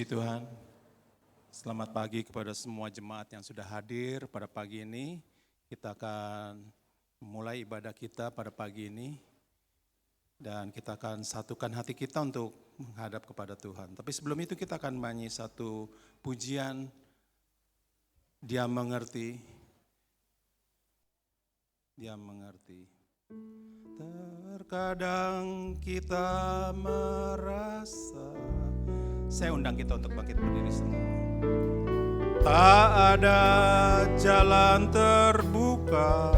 Puji Tuhan, selamat pagi kepada semua jemaat yang sudah hadir pada pagi ini. Kita akan mulai ibadah kita pada pagi ini. Dan kita akan satukan hati kita untuk menghadap kepada Tuhan. Tapi sebelum itu kita akan nyanyi satu pujian, Dia mengerti. Dia mengerti. Terkadang kita merasa, saya undang kita untuk bangkit berdiri semua. Tak ada jalan terbuka,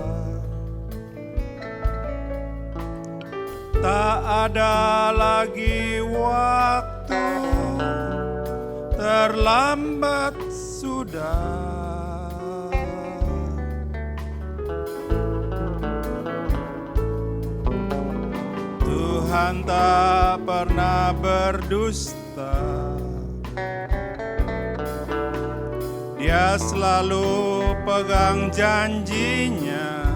tak ada lagi waktu, terlambat sudah. Tuhan tak pernah berdusta, Dia selalu pegang janjinya.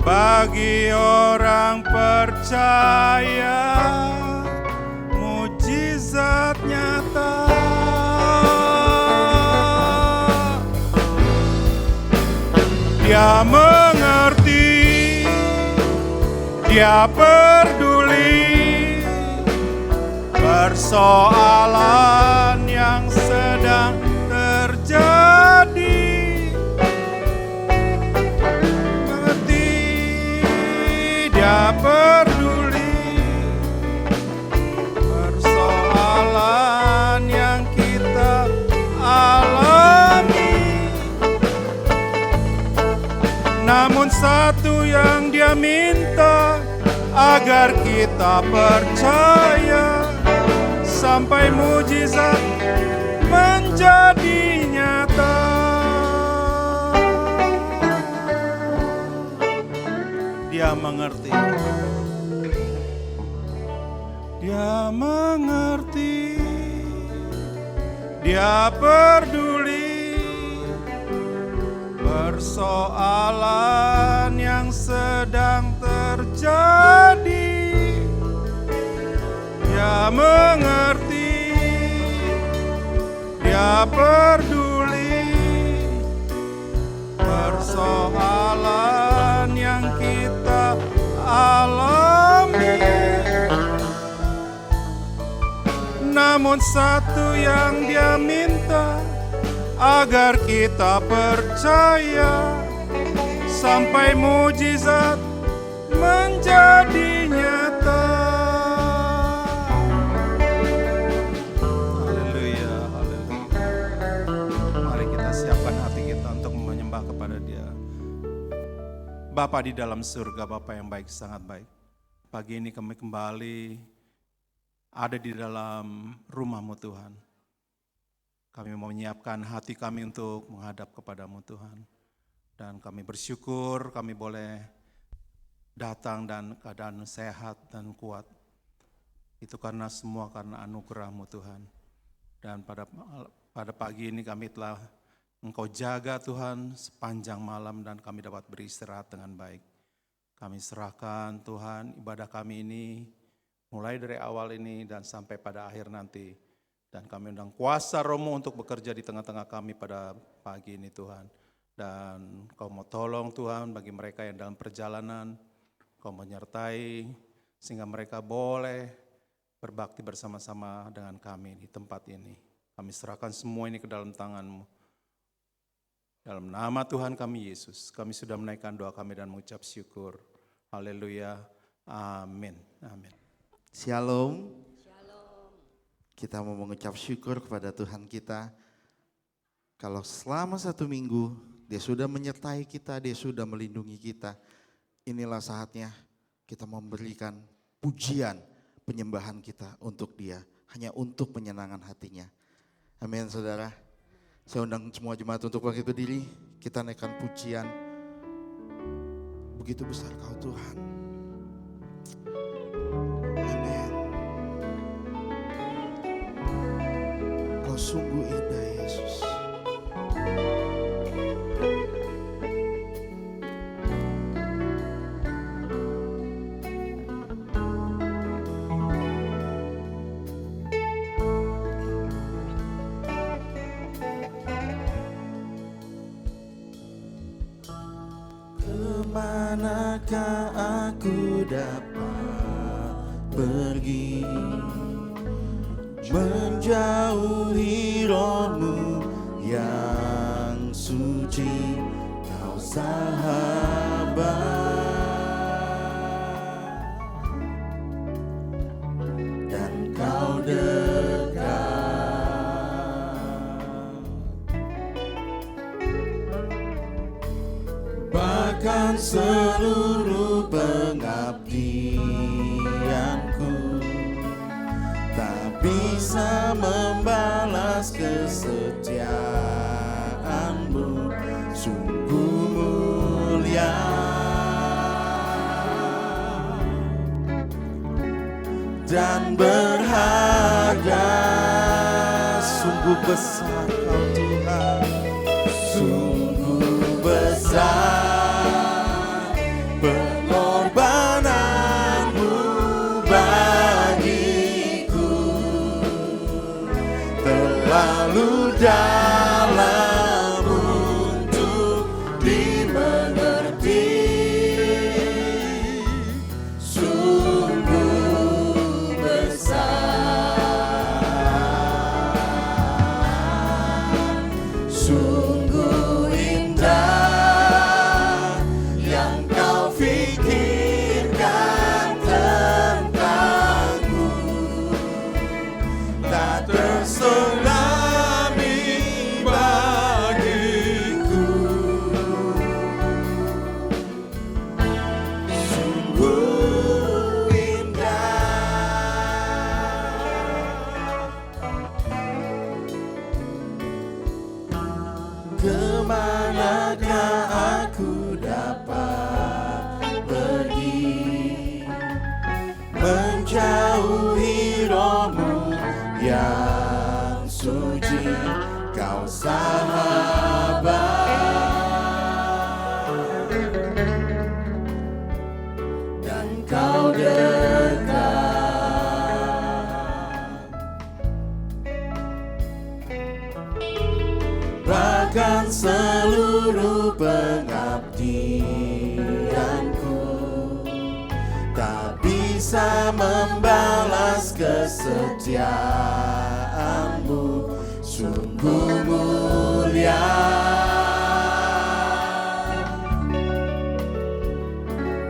Bagi orang percaya, mujizat nyata. Dia mengerti, Dia peduli persoalan yang sedang terjadi. Mengerti, Dia peduli persoalan yang kita alami. Namun satu yang Dia minta, agar kita percaya sampai mujizat menjadi nyata. Dia mengerti, Dia mengerti, Dia peduli persoalan yang sedang terjadi. Dia mengerti, Dia peduli persoalan yang kita alami. Namun satu yang Dia minta, agar kita percaya sampai mujizat menjadi nyata. Haleluya, haleluya. Mari kita siapkan hati kita untuk menyembah kepada Dia. Bapa di dalam surga, Bapa yang baik, sangat baik. Pagi ini kami kembali ada di dalam rumah-Mu Tuhan. Kami mau menyiapkan hati kami untuk menghadap kepadamu Tuhan. Dan kami bersyukur kami boleh datang dan keadaan sehat dan kuat. Itu karena semua karena anugerah-Mu Tuhan. Dan pada pagi ini kami telah Engkau jaga Tuhan sepanjang malam dan kami dapat beristirahat dengan baik. Kami serahkan Tuhan ibadah kami ini mulai dari awal ini dan sampai pada akhir nanti. Dan kami undang kuasa Roh-Mu untuk bekerja di tengah-tengah kami pada pagi ini Tuhan. Dan Kau mau tolong Tuhan bagi mereka yang dalam perjalanan, Kau menyertai sehingga mereka boleh berbakti bersama-sama dengan kami di tempat ini. Kami serahkan semua ini ke dalam tangan-Mu. Dalam nama Tuhan kami Yesus, kami sudah menaikkan doa kami dan mengucap syukur. Haleluya, amin, amin. Shalom. Kita mau mengucap syukur kepada Tuhan kita. Kalau selama 1 minggu Dia sudah menyertai kita, Dia sudah melindungi kita. Inilah saatnya kita memberikan pujian, penyembahan kita untuk Dia. Hanya untuk menyenangkan hatinya. Amin saudara. Saya undang semua jemaat untuk bangkit berdiri. Kita naikkan pujian. Begitu besar Kau Tuhan. Kau sungguh indah Yesus. Kemanakah aku dapat pergi menjauhi rohmu yang suci, kau sahabat dan kau dekat. Bahkan seluruh pengabdianku tak bisa membalas kesetiaanmu, sungguh mulia dan berharga. Sungguh besar kau Tuhan, sungguh besar pengorbananmu bagiku, terlalu dalam untuk dimengerti. Sungguh besar, sungguh indah yang kau fikirkan tentangku, tak terselami bagiku. Sungguh indah. Kemanakah aku dapat pergi menjauhi rohmu yang suci, kau sahabat dan kau dekat. Bahkan seluruh pengabdianku tak bisa membalas kesetiaanmu, sungguh mulia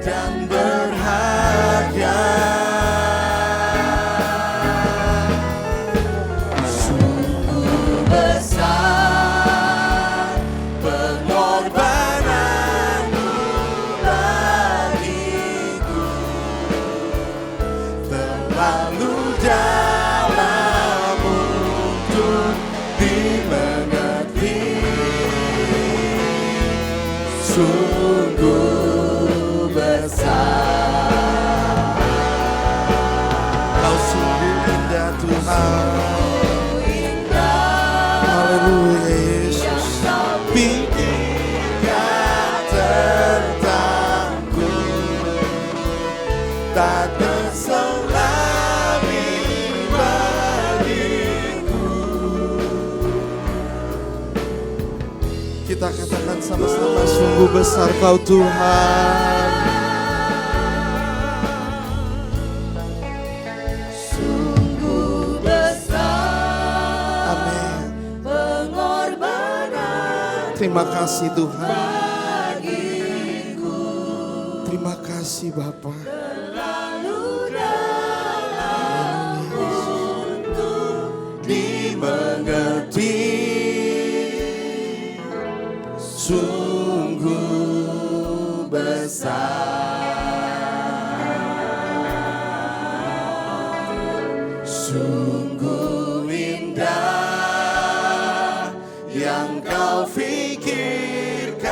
dan berharga. Sungguh besar pengorbananmu bagiku, terlalu dalam untuk dimengerti. Sungguh besar, kau sungguh indah Tuhan. Haleluya Yesus. Pikirkan tentangku, tak terselami bagiku. Kita katakan sama-sama, sungguh besar kau Tuhan. Sungguh besar. Amin. Pengorbanan. Terima kasih Tuhan. Bagiku. Terima kasih Bapa. Terlalu dalam untuk dimengerti. Sungguh besar, sungguh indah yang kau fikirkan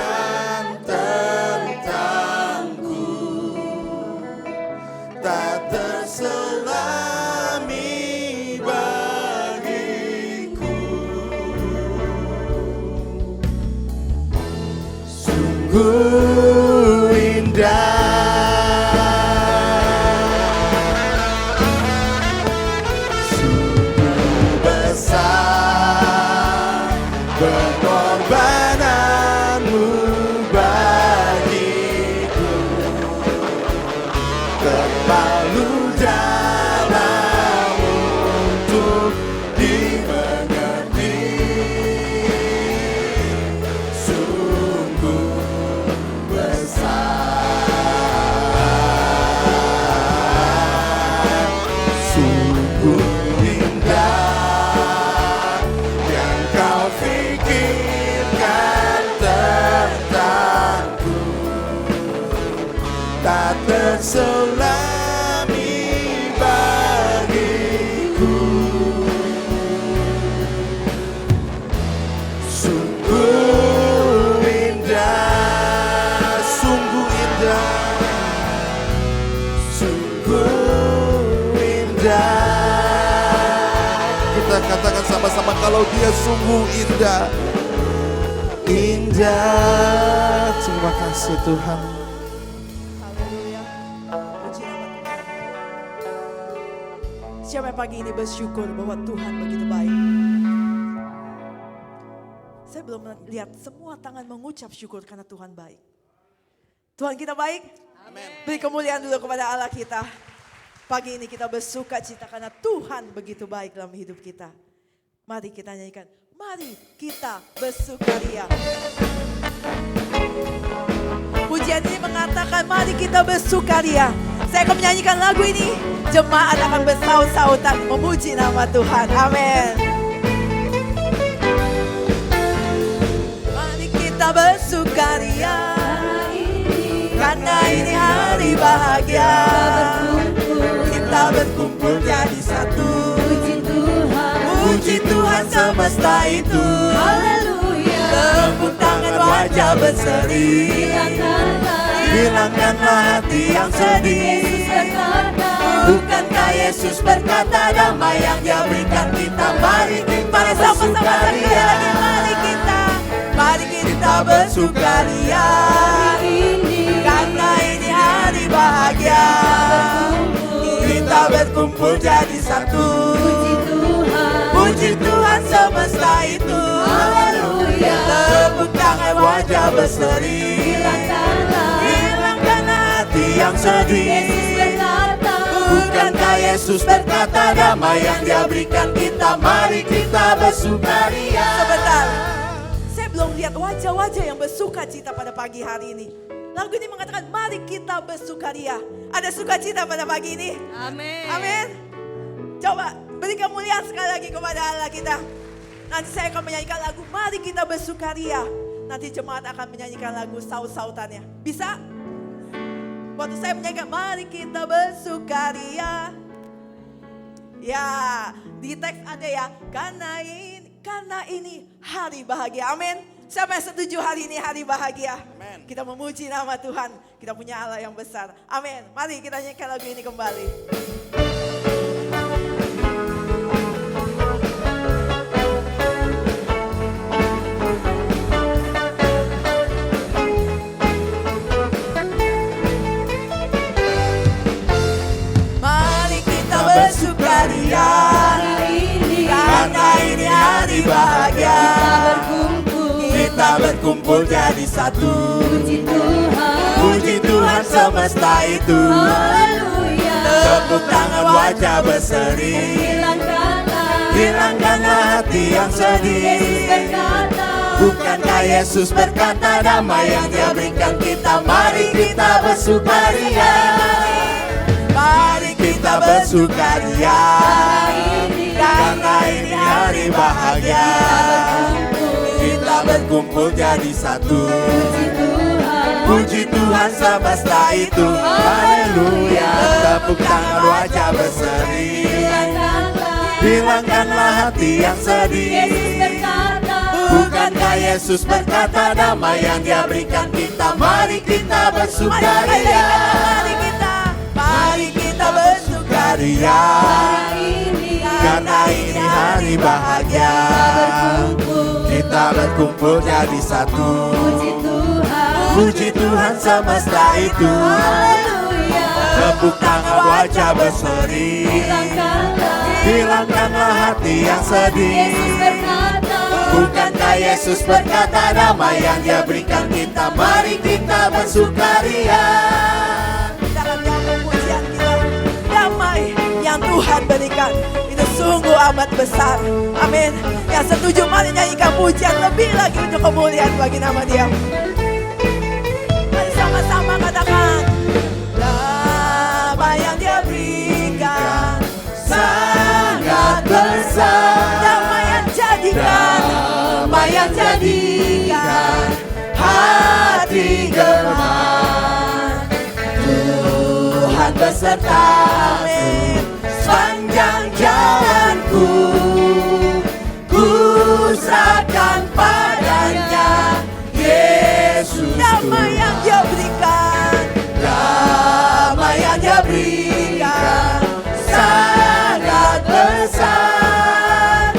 tentangku, tak terselami bagiku. Sungguh indah, sungguh besar pengorbananmu bagiku, bersama-sama kalau Dia sungguh indah. Indah. Terima kasih Tuhan. Haleluya. Puji nama Tuhan. Siapa yang pagi ini bersyukur bahwa Tuhan begitu baik? Saya belum lihat semua tangan mengucap syukur karena Tuhan baik. Tuhan kita baik. Amin. Beri kemuliaan dulu kepada Allah kita. Pagi ini kita bersuka cita karena Tuhan begitu baik dalam hidup kita. Mari kita nyanyikan. Mari kita bersukaria. Pujian ini mengatakan mari kita bersukaria. Saya akan menyanyikan lagu ini. Jemaat akan bersaut-sautan memuji nama Tuhan. Amin. Mari kita bersukaria. Karena ini hari bahagia. Kita berkumpul jadi satu. Puji Tuhan semesta itu. Haleluya. Tepuk tangan wajah berseri. Hilangkanlah hati yang sedih. Bukankah Yesus berkata damai yang Dia berikan kita. Mari kita bersukaria. Mari kita bersukaria. Karena ini hari bahagia. Kita berkumpul jadi satu. Puji Tuhan semesta itu. Haleluya. Tepuk tangan wajah berseri. Hilangkanlah hati yang sedih. Bukankah Yesus berkata damai yang Dia berikan kita. Mari kita bersukaria. Sebentar, saya belum lihat wajah-wajah yang bersuka cita pada pagi hari ini. Lagu ini mengatakan mari kita bersukaria. Ada sukacita pada pagi ini? Amin. Amin. Coba beri kemuliaan sekali lagi kepada Allah kita. Nanti saya akan menyanyikan lagu mari kita bersukaria. Nanti jemaat akan menyanyikan lagu saut-sautannya. Bisa? Waktu saya menyanyikan mari kita bersukaria. Ya, di teks ada ya. Karena ini hari bahagia. Amin. Siapa yang setuju hari ini hari bahagia? Amen. Kita memuji nama Tuhan. Kita punya Allah yang besar. Amin. Mari kita nyanyikan lagu ini kembali. Mari kita bersukaria. Karena ini hari bahagia. Kita berkumpul jadi satu. Puji Tuhan semesta itu. Haleluya. Tepuk tangan wajah berseri. Hilangkanlah hati yang sedih. Bukankah Yesus berkata damai yang Dia berikan kita. Mari kita bersukaria. Mari kita bersukaria. Karena ini hari bahagia. Kita berkumpul jadi satu. Puji Tuhan semesta itu. Haleluya. Tepuk tangan wajah berseri. Hilangkanlah hati yang sedih. Bukankah Yesus berkata damai yang Dia berikan kita. Mari kita bersukaria. Mari kita bersukaria. Karena ini hari bahagia. Kita berkumpul jadi satu. Puji Tuhan semesta itu. Haleluya. Tepuk tangan wajah berseri. Hilangkanlah hati yang sedih. Bukankah Yesus berkata damai yang Dia berikan kita. Mari kita bersukaria. Dalam pujian kita, damai yang Tuhan berikan itu sungguh amat besar. Amin. Yang setuju mari nyanyikan pujian lebih lagi untuk kemuliaan bagi nama Dia. Mari sama-sama katakan damai yang Dia berikan sangat besar. Damai yang jadikan hati gemetar. Tuhan beserta. Amin. Sepanjang jalanku ku serahkan padanya Yesus. Damai yang Dia berikan. Damai yang Dia berikan sangat besar.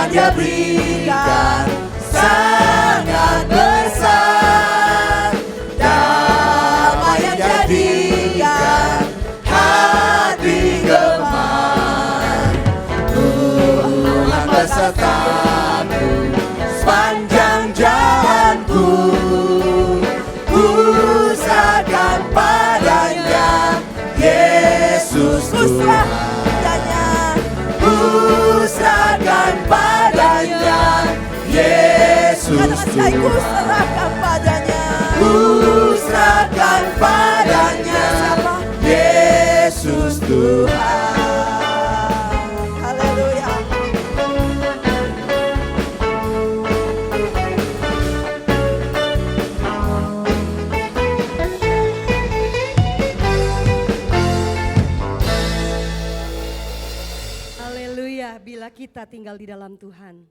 yang Dia berikan sangat besar. Damai yang jadikan hati gemar. Tuhan besertaku sepanjang jalanku. Ku serahkan padanya Yesus Tuhan. Ku serahkan padanya Yesus Tuhan. Ku serahkan padanya. Ku serahkan padanya Yesus Tuhan. Haleluya. Haleluya, bila kita tinggal di dalam Tuhan,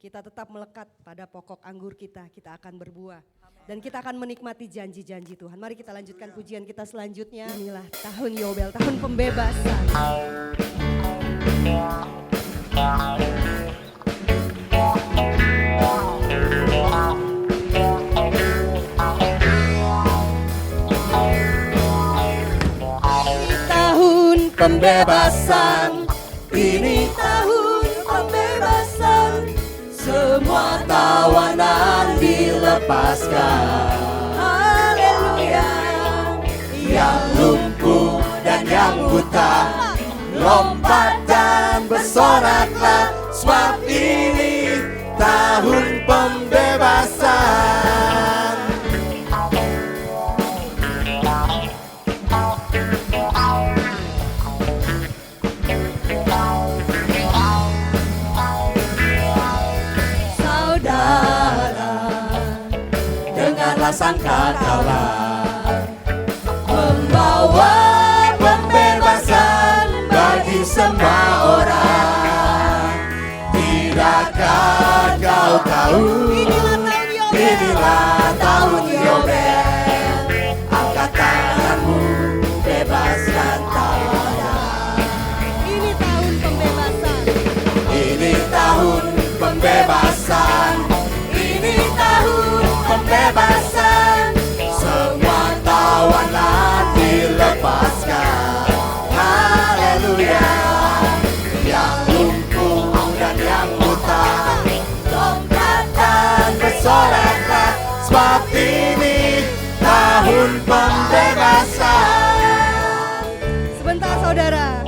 kita tetap melekat pada pokok anggur kita akan berbuah. Dan kita akan menikmati janji-janji Tuhan. Mari kita lanjutkan pujian kita selanjutnya. Inilah tahun Yobel, tahun pembebasan. Tahun pembebasan, ini tahun pembebasan. Semua tawanan dilepaskan. Haleluya. Yang lumpuh dan yang buta, lompat dan bersoraklah, sebab ini tahun pembebasan. Dengarlah sangkakala membawa pembebasan bagi semua orang. Tidakkah kau tahu inilah tahun Yobel? Angkat tanganmu, bebaskan tawanan. Ini tahun pembebasan. Ini tahun pembebasan. Ini tahun pembebasan. Semua tawanan dilepaskan. Haleluya. Yang lumpuh dan yang buta, lompat dan bersoraklah, sebab ini tahun pembebasan. Sebentar saudara.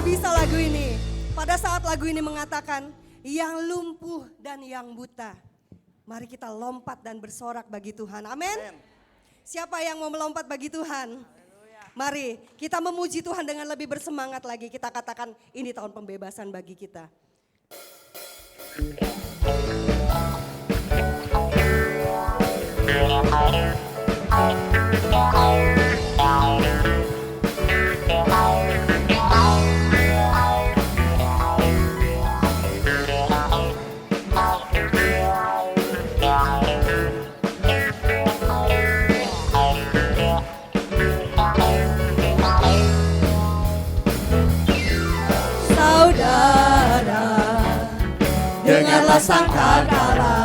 Bisa lagu ini. Pada saat lagu ini mengatakan yang lumpuh dan yang buta, mari kita lompat dan bersorak bagi Tuhan. Amin. Siapa yang mau melompat bagi Tuhan? Mari kita memuji Tuhan dengan lebih bersemangat lagi. Kita katakan ini tahun pembebasan bagi kita. Dengarlah sangkakala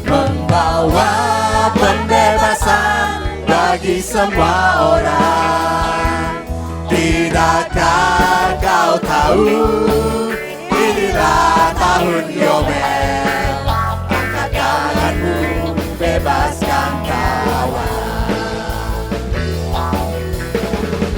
membawa pembebasan bagi semua orang. Tidakkah kau tahu inilah tahun Yobel? Angkat tanganmu, bebaskan kawan.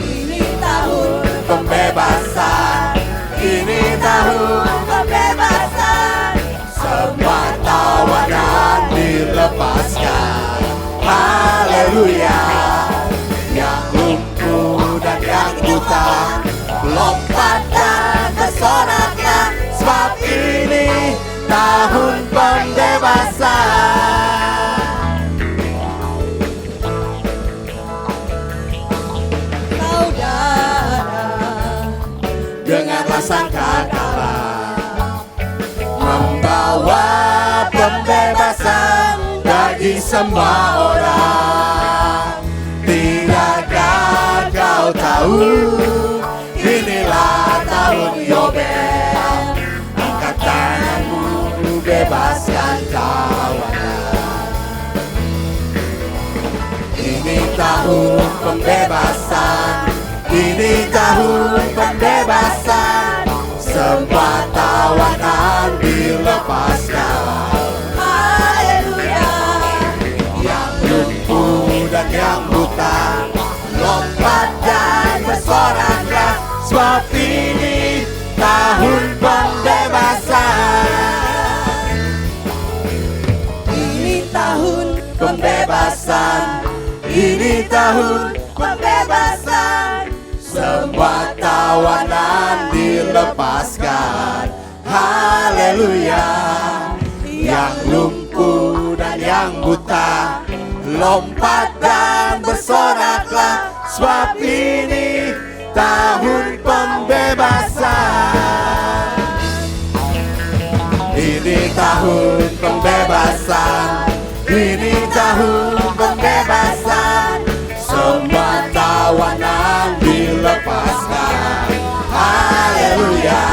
Ini tahun pembebasan. Ini tahun pembebasan. Semua tawanan dilepaskan. Haleluya. Yang lumpuh dan yang buta, lompat dan bersoraklah, sebab ini tahun pembebasan. Saudara, dengarlah sangkakala membawa pembebasan bagi semua orang. Tidakkah kau tahu, inilah tahun Yobel. Angkat tanganmu, bebaskan tawanan. Ini tahun pembebasan, ini tahun pembebasan. Semua tawanan dilepaskan. Haleluya. Yang lumpuh dan yang buta, lompat dan bersoraklah, sebab ini tahun pembebasan. Ini tahun Pembebasan, ini tahun pembebasan. semua tawanan dilepaskan. Haleluya. Yang lumpuh dan yang buta, lompat dan bersoraklah, sebab ini tahun pembebasan. Ini tahun pembebasan, ini tahun pembebasan. Semua tawanan dilepaskan. Haleluya.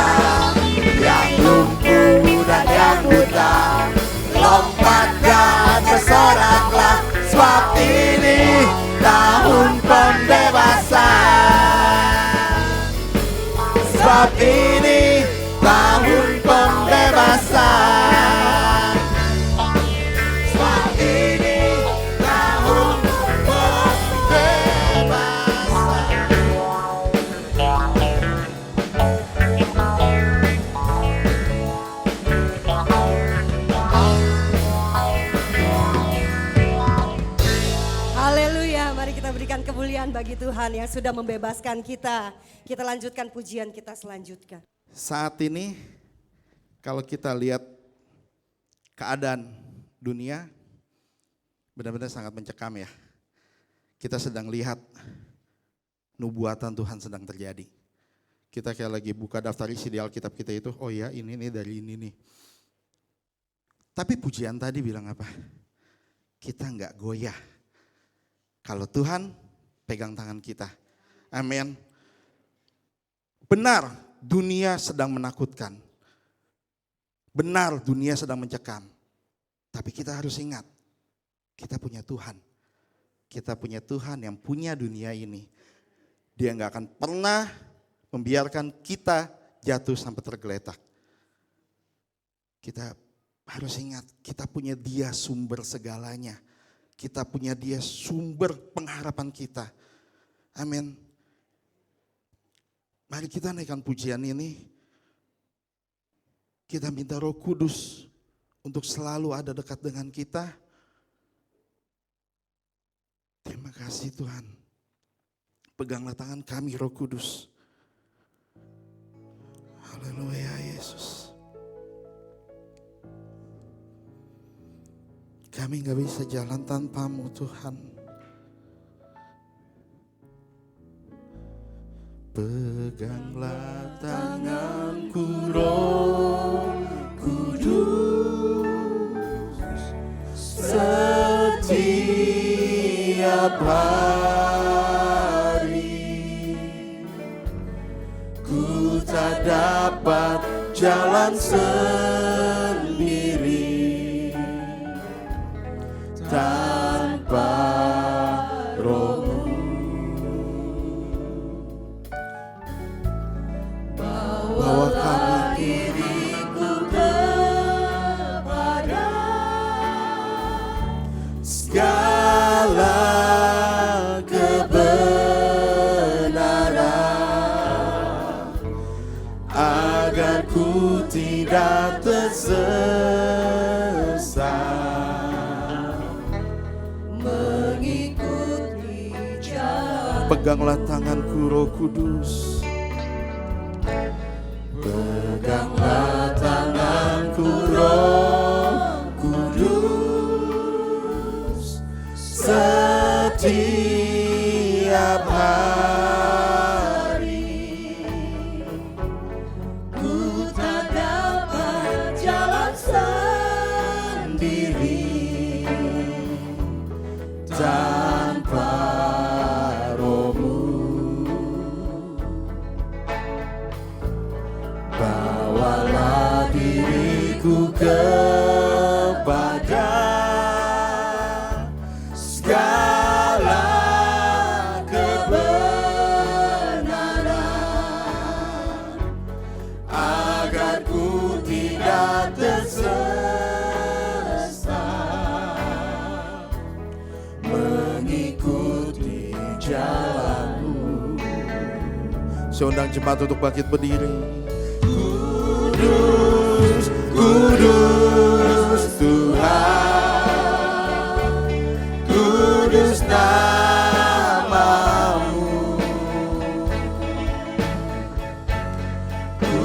Yang lumpuh dan yang buta, lompat dan bersoraklah, sebab ini tahun pembebasan. Sebab ini tahun pembebasan. Sebab ini tahun Haleluya, mari kita berikan kemuliaan bagi Tuhan yang sudah membebaskan kita. Kita lanjutkan pujian kita selanjutnya. Saat ini kalau kita lihat keadaan dunia benar-benar sangat mencekam ya. Kita sedang lihat nubuatan Tuhan sedang terjadi. Kita kayak lagi buka daftar isi di Alkitab kita itu, oh ya ini nih dari ini nih. Tapi pujian tadi bilang apa? Kita enggak goyah. Kalau Tuhan pegang tangan kita. Amin. Benar, dunia sedang menakutkan. Benar, dunia sedang mencekam. Tapi kita harus ingat, kita punya Tuhan. Kita punya Tuhan yang punya dunia ini. Dia gak akan pernah membiarkan kita jatuh sampai tergeletak. Kita harus ingat, kita punya Dia sumber segalanya. Kita punya Dia sumber pengharapan kita. Amin. Mari kita naikkan pujian ini. Kita minta Roh Kudus untuk selalu ada dekat dengan kita. Terima kasih Tuhan. Peganglah tangan kami Roh Kudus. Haleluya Yesus. Kami gak bisa jalan tanpamu Tuhan. Peganglah tanganku Roh Kudus, setiap hari ku tak dapat jalan sendiri tanpa Roh-Mu. Bawa kami diriku kepada segala kebenaran, agar ku tidak tersesat. mengikuti jalan. Peganglah tanganku Roh Kudus. Peganglah tanganku Roh Kudus, setiap hari Ku tak dapat jalan sendiri diriku kepada segala kebenaran, agar ku tidak tersesat, mengikuti jalanmu. Saya undang jemaat untuk bangkit berdiri. Kudus, kudus Tuhan, kudus namamu. Ku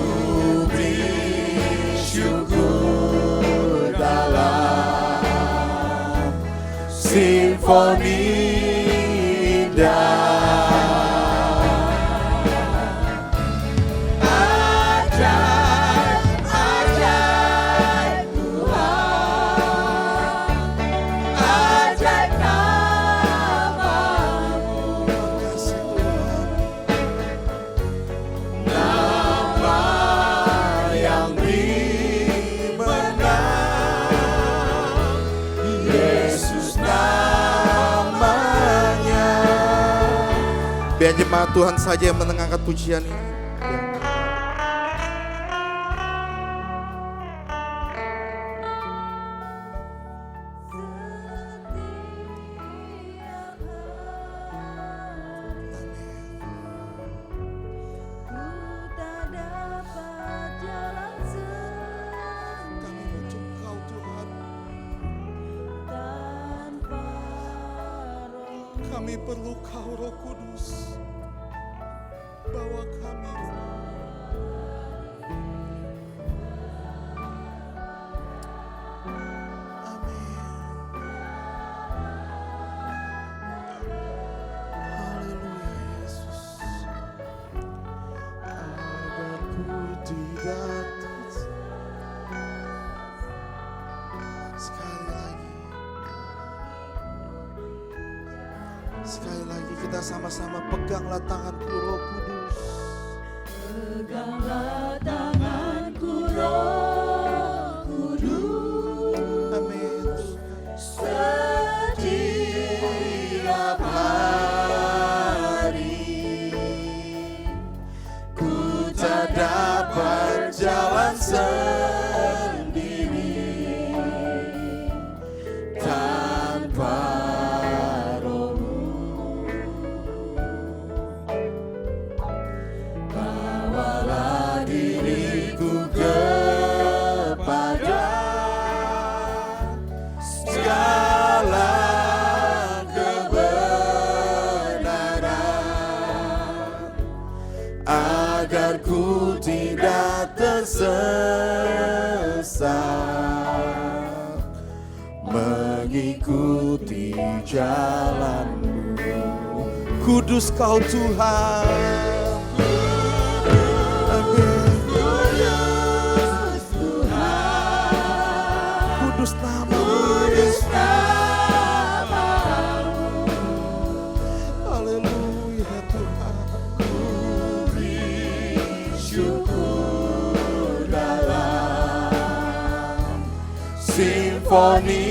beri syukur dalam simfoni indah. Biar jemaat Tuhan saja yang mendengarkan pujian ini. Kami perlu Kau, Roh Kudus. Bawa kami. Amin. Haleluya Yesus. Agar ku tidak sekali lagi kita sama-sama peganglah tanganku Roh Kudus. Peganglah tanganku Roh Kudus. Amin. Setiap hari Ku tak dapat jalan sendiri tanpa agar ku tidak tersesat, mengikuti jalan-Mu. Kudus Kau Tuhan. Amin. Kudus Tuhan. Kudus nama-Mu. Kudus namamu. Haleluya Tuhan. Syukur dalam Simfoni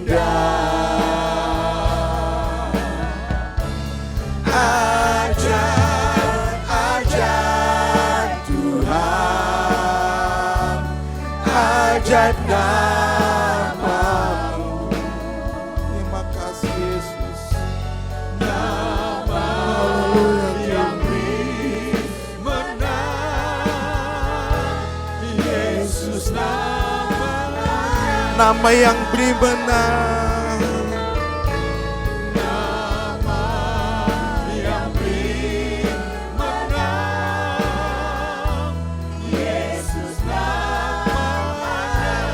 indah. Ajaib Tuhan, ajaib nama-Mu. Terima kasih Yesus. Haleluya Tuhan. Nama yang beri benar, nama yang beri menang, Yesus namanya.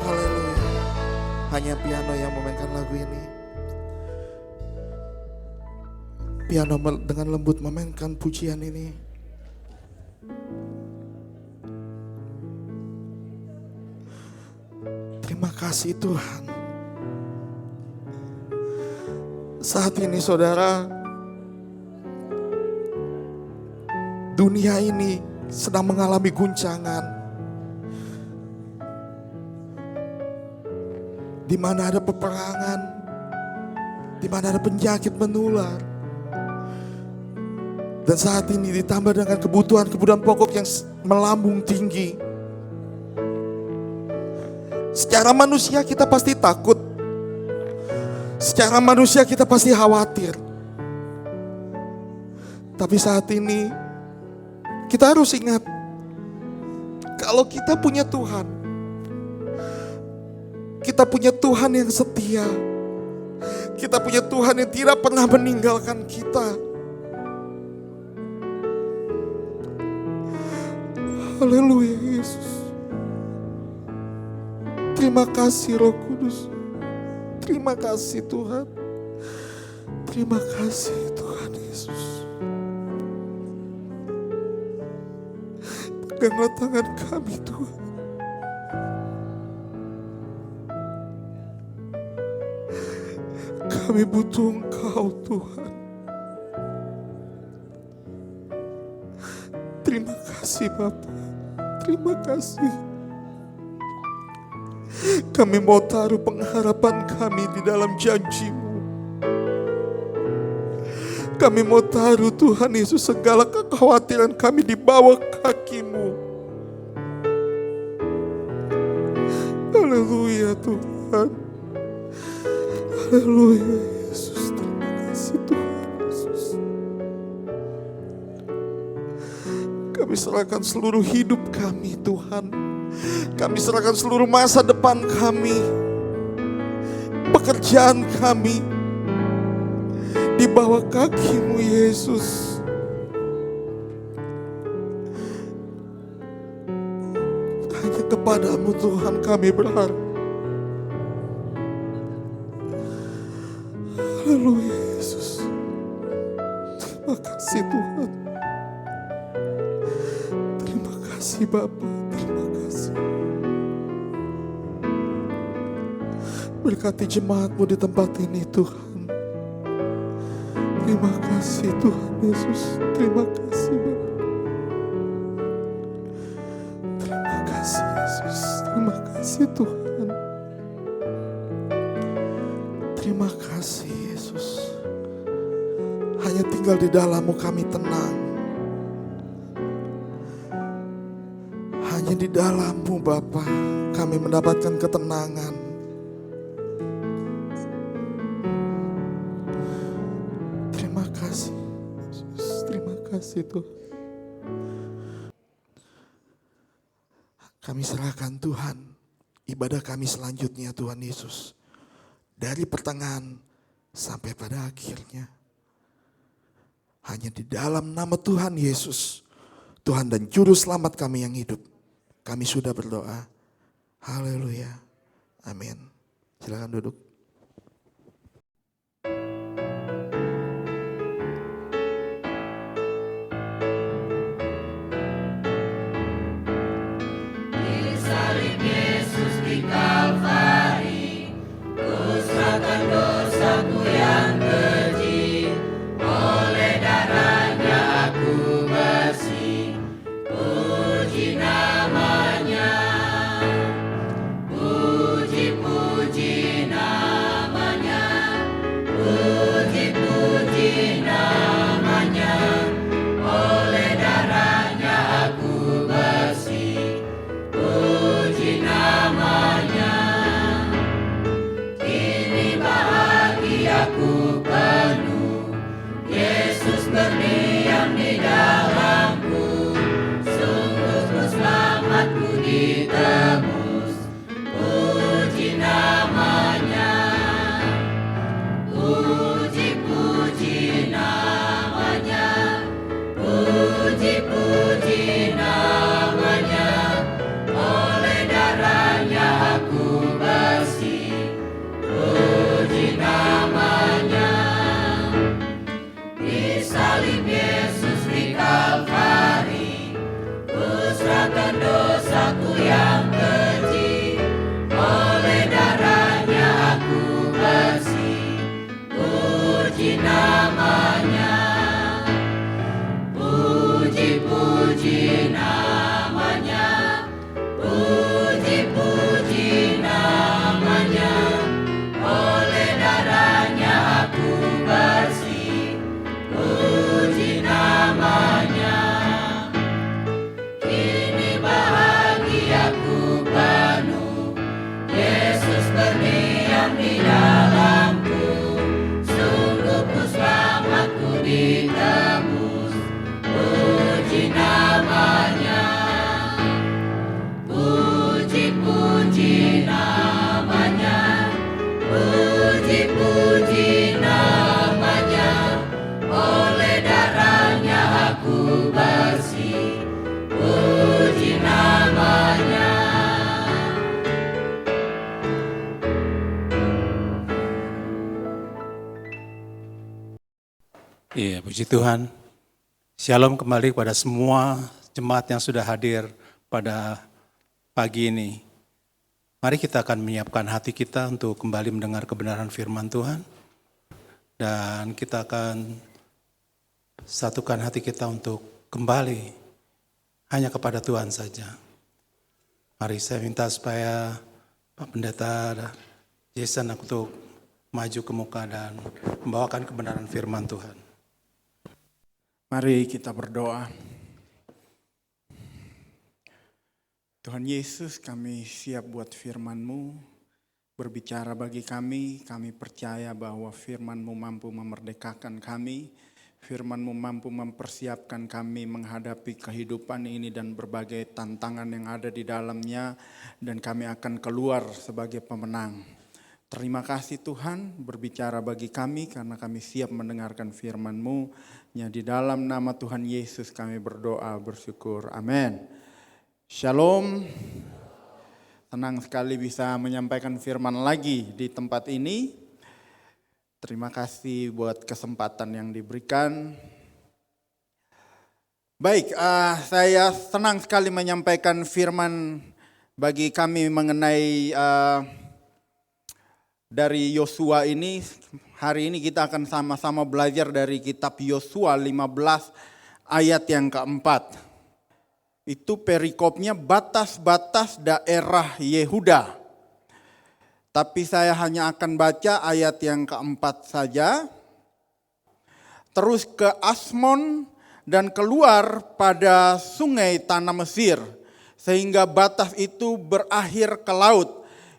Haleluya. Hanya piano yang memainkan lagu ini. Piano dengan lembut memainkan pujian ini. Terima kasih Tuhan. Saat ini saudara, dunia ini sedang mengalami guncangan, di mana ada peperangan, di mana ada penyakit menular. Dan saat ini ditambah dengan kebutuhan-kebutuhan pokok yang melambung tinggi. Secara manusia kita pasti takut. Secara manusia kita pasti khawatir. Tapi saat ini kita harus ingat, kalau kita punya Tuhan, kita punya Tuhan yang setia. Kita punya Tuhan yang tidak pernah meninggalkan kita. Haleluya Yesus. Terima kasih Roh Kudus. Terima kasih Tuhan. Terima kasih Tuhan Yesus. Peganglah tangan kami Tuhan. Kami butuh Engkau Tuhan. Terima kasih Bapa. Terima kasih. Kami mau taruh pengharapan kami di dalam janji-Mu. Kami mau taruh Tuhan Yesus segala kekhawatiran kami di bawah kaki-Mu. Haleluya Tuhan. Haleluya Yesus. Terima kasih Tuhan Yesus. Kami serahkan seluruh hidup kami Tuhan. Kami serahkan seluruh masa depan kami, pekerjaan kami di bawah kaki-Mu Yesus. Hanya kepadamu Tuhan kami berharap. Haleluya Yesus. Terima kasih Tuhan. Terima kasih Bapa. Terima kasih. Berkati jemaat-Mu di tempat ini Tuhan. Terima kasih Tuhan Yesus. Terima kasih Bapa. Terima kasih Yesus. Terima kasih Tuhan. Terima kasih Yesus. Hanya tinggal di dalam-Mu kami tenang. Hanya di dalam-Mu Bapa kami mendapatkan ketenangan. Terima kasih Yesus. Terima kasih Tuhan. Kami serahkan Tuhan ibadah kami selanjutnya Tuhan Yesus. Dari pertengahan sampai pada akhirnya. Hanya di dalam nama Tuhan Yesus, Tuhan dan Juru Selamat kami yang hidup, kami sudah berdoa. Haleluya. Amin. Silakan duduk. Dosaku yang keji, oleh darahnya aku bersih. Puji namanya, puji-puji namanya, puji-puji namanya. Oleh darahnya aku bersih. Puji namanya. Aku penuh, Yesus berdiam di dalamku. Sungguh ku selamatku ditebus. Puji namanya, puji-puji namanya, puji-puji namanya. Oleh darahnya aku bersih. Puji namanya. Disalib Yesus di Kalvari, ku serahkan dosaku yang keji. Oleh darahnya aku bersih. Puji namanya, puji-puji namanya. Puji Tuhan. Shalom kembali kepada semua jemaat yang sudah hadir pada pagi ini. Mari kita akan menyiapkan hati kita untuk kembali mendengar kebenaran firman Tuhan. Dan kita akan satukan hati kita untuk kembali hanya kepada Tuhan saja. Mari saya minta supaya Pak Pendeta Jason untuk maju ke muka dan membawakan kebenaran firman Tuhan. Mari kita berdoa. Tuhan Yesus, kami siap buat firman-Mu, berbicara bagi kami percaya bahwa firman-Mu mampu memerdekakan kami, firman-Mu mampu mempersiapkan kami menghadapi kehidupan ini dan berbagai tantangan yang ada di dalamnya, dan kami akan keluar sebagai pemenang. Terima kasih Tuhan, berbicara bagi kami karena kami siap mendengarkan firman-Mu. Di dalam nama Tuhan Yesus kami berdoa bersyukur. Amin. Shalom. Senang sekali bisa menyampaikan firman lagi di tempat ini. Terima kasih buat kesempatan yang diberikan. Baik, saya senang sekali menyampaikan firman bagi kami mengenai dari Yosua ini. Hari ini kita akan sama-sama belajar dari kitab Yosua 15 ayat yang keempat. Itu perikopnya batas-batas daerah Yehuda. Tapi saya hanya akan baca ayat yang keempat saja. Terus ke Asmon dan keluar pada sungai tanah Mesir. Sehingga batas itu berakhir ke laut.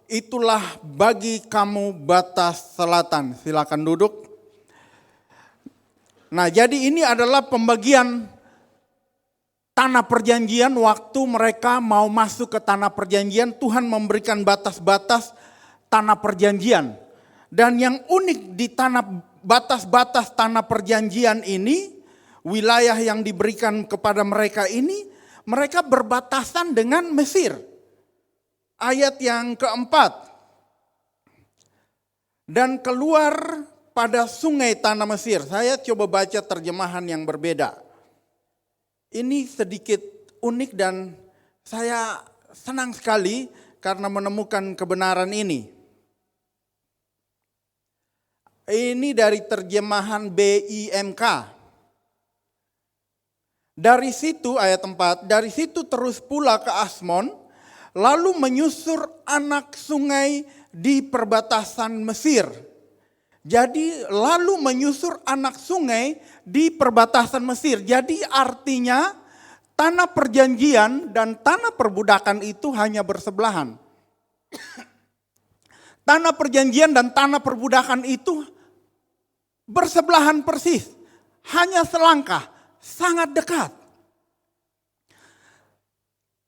Itulah bagi kamu batas selatan. Silakan duduk. Nah, jadi ini adalah pembagian tanah perjanjian. Waktu mereka mau masuk ke tanah perjanjian, Tuhan memberikan batas-batas tanah perjanjian. Dan yang unik di batas-batas tanah perjanjian ini, wilayah yang diberikan kepada mereka ini, mereka berbatasan dengan Mesir. Ayat yang keempat, dan keluar pada sungai tanah Mesir. Saya coba baca terjemahan yang berbeda. Ini sedikit unik dan saya senang sekali karena menemukan kebenaran ini. Ini dari terjemahan BIMK. Dari situ ayat 4, dari situ terus pula ke Asmon, lalu menyusur anak sungai di perbatasan Mesir. Jadi lalu menyusur anak sungai di perbatasan Mesir. Jadi artinya tanah perjanjian dan tanah perbudakan itu hanya bersebelahan. Tanah perjanjian dan tanah perbudakan itu bersebelahan persis. Hanya selangkah, sangat dekat.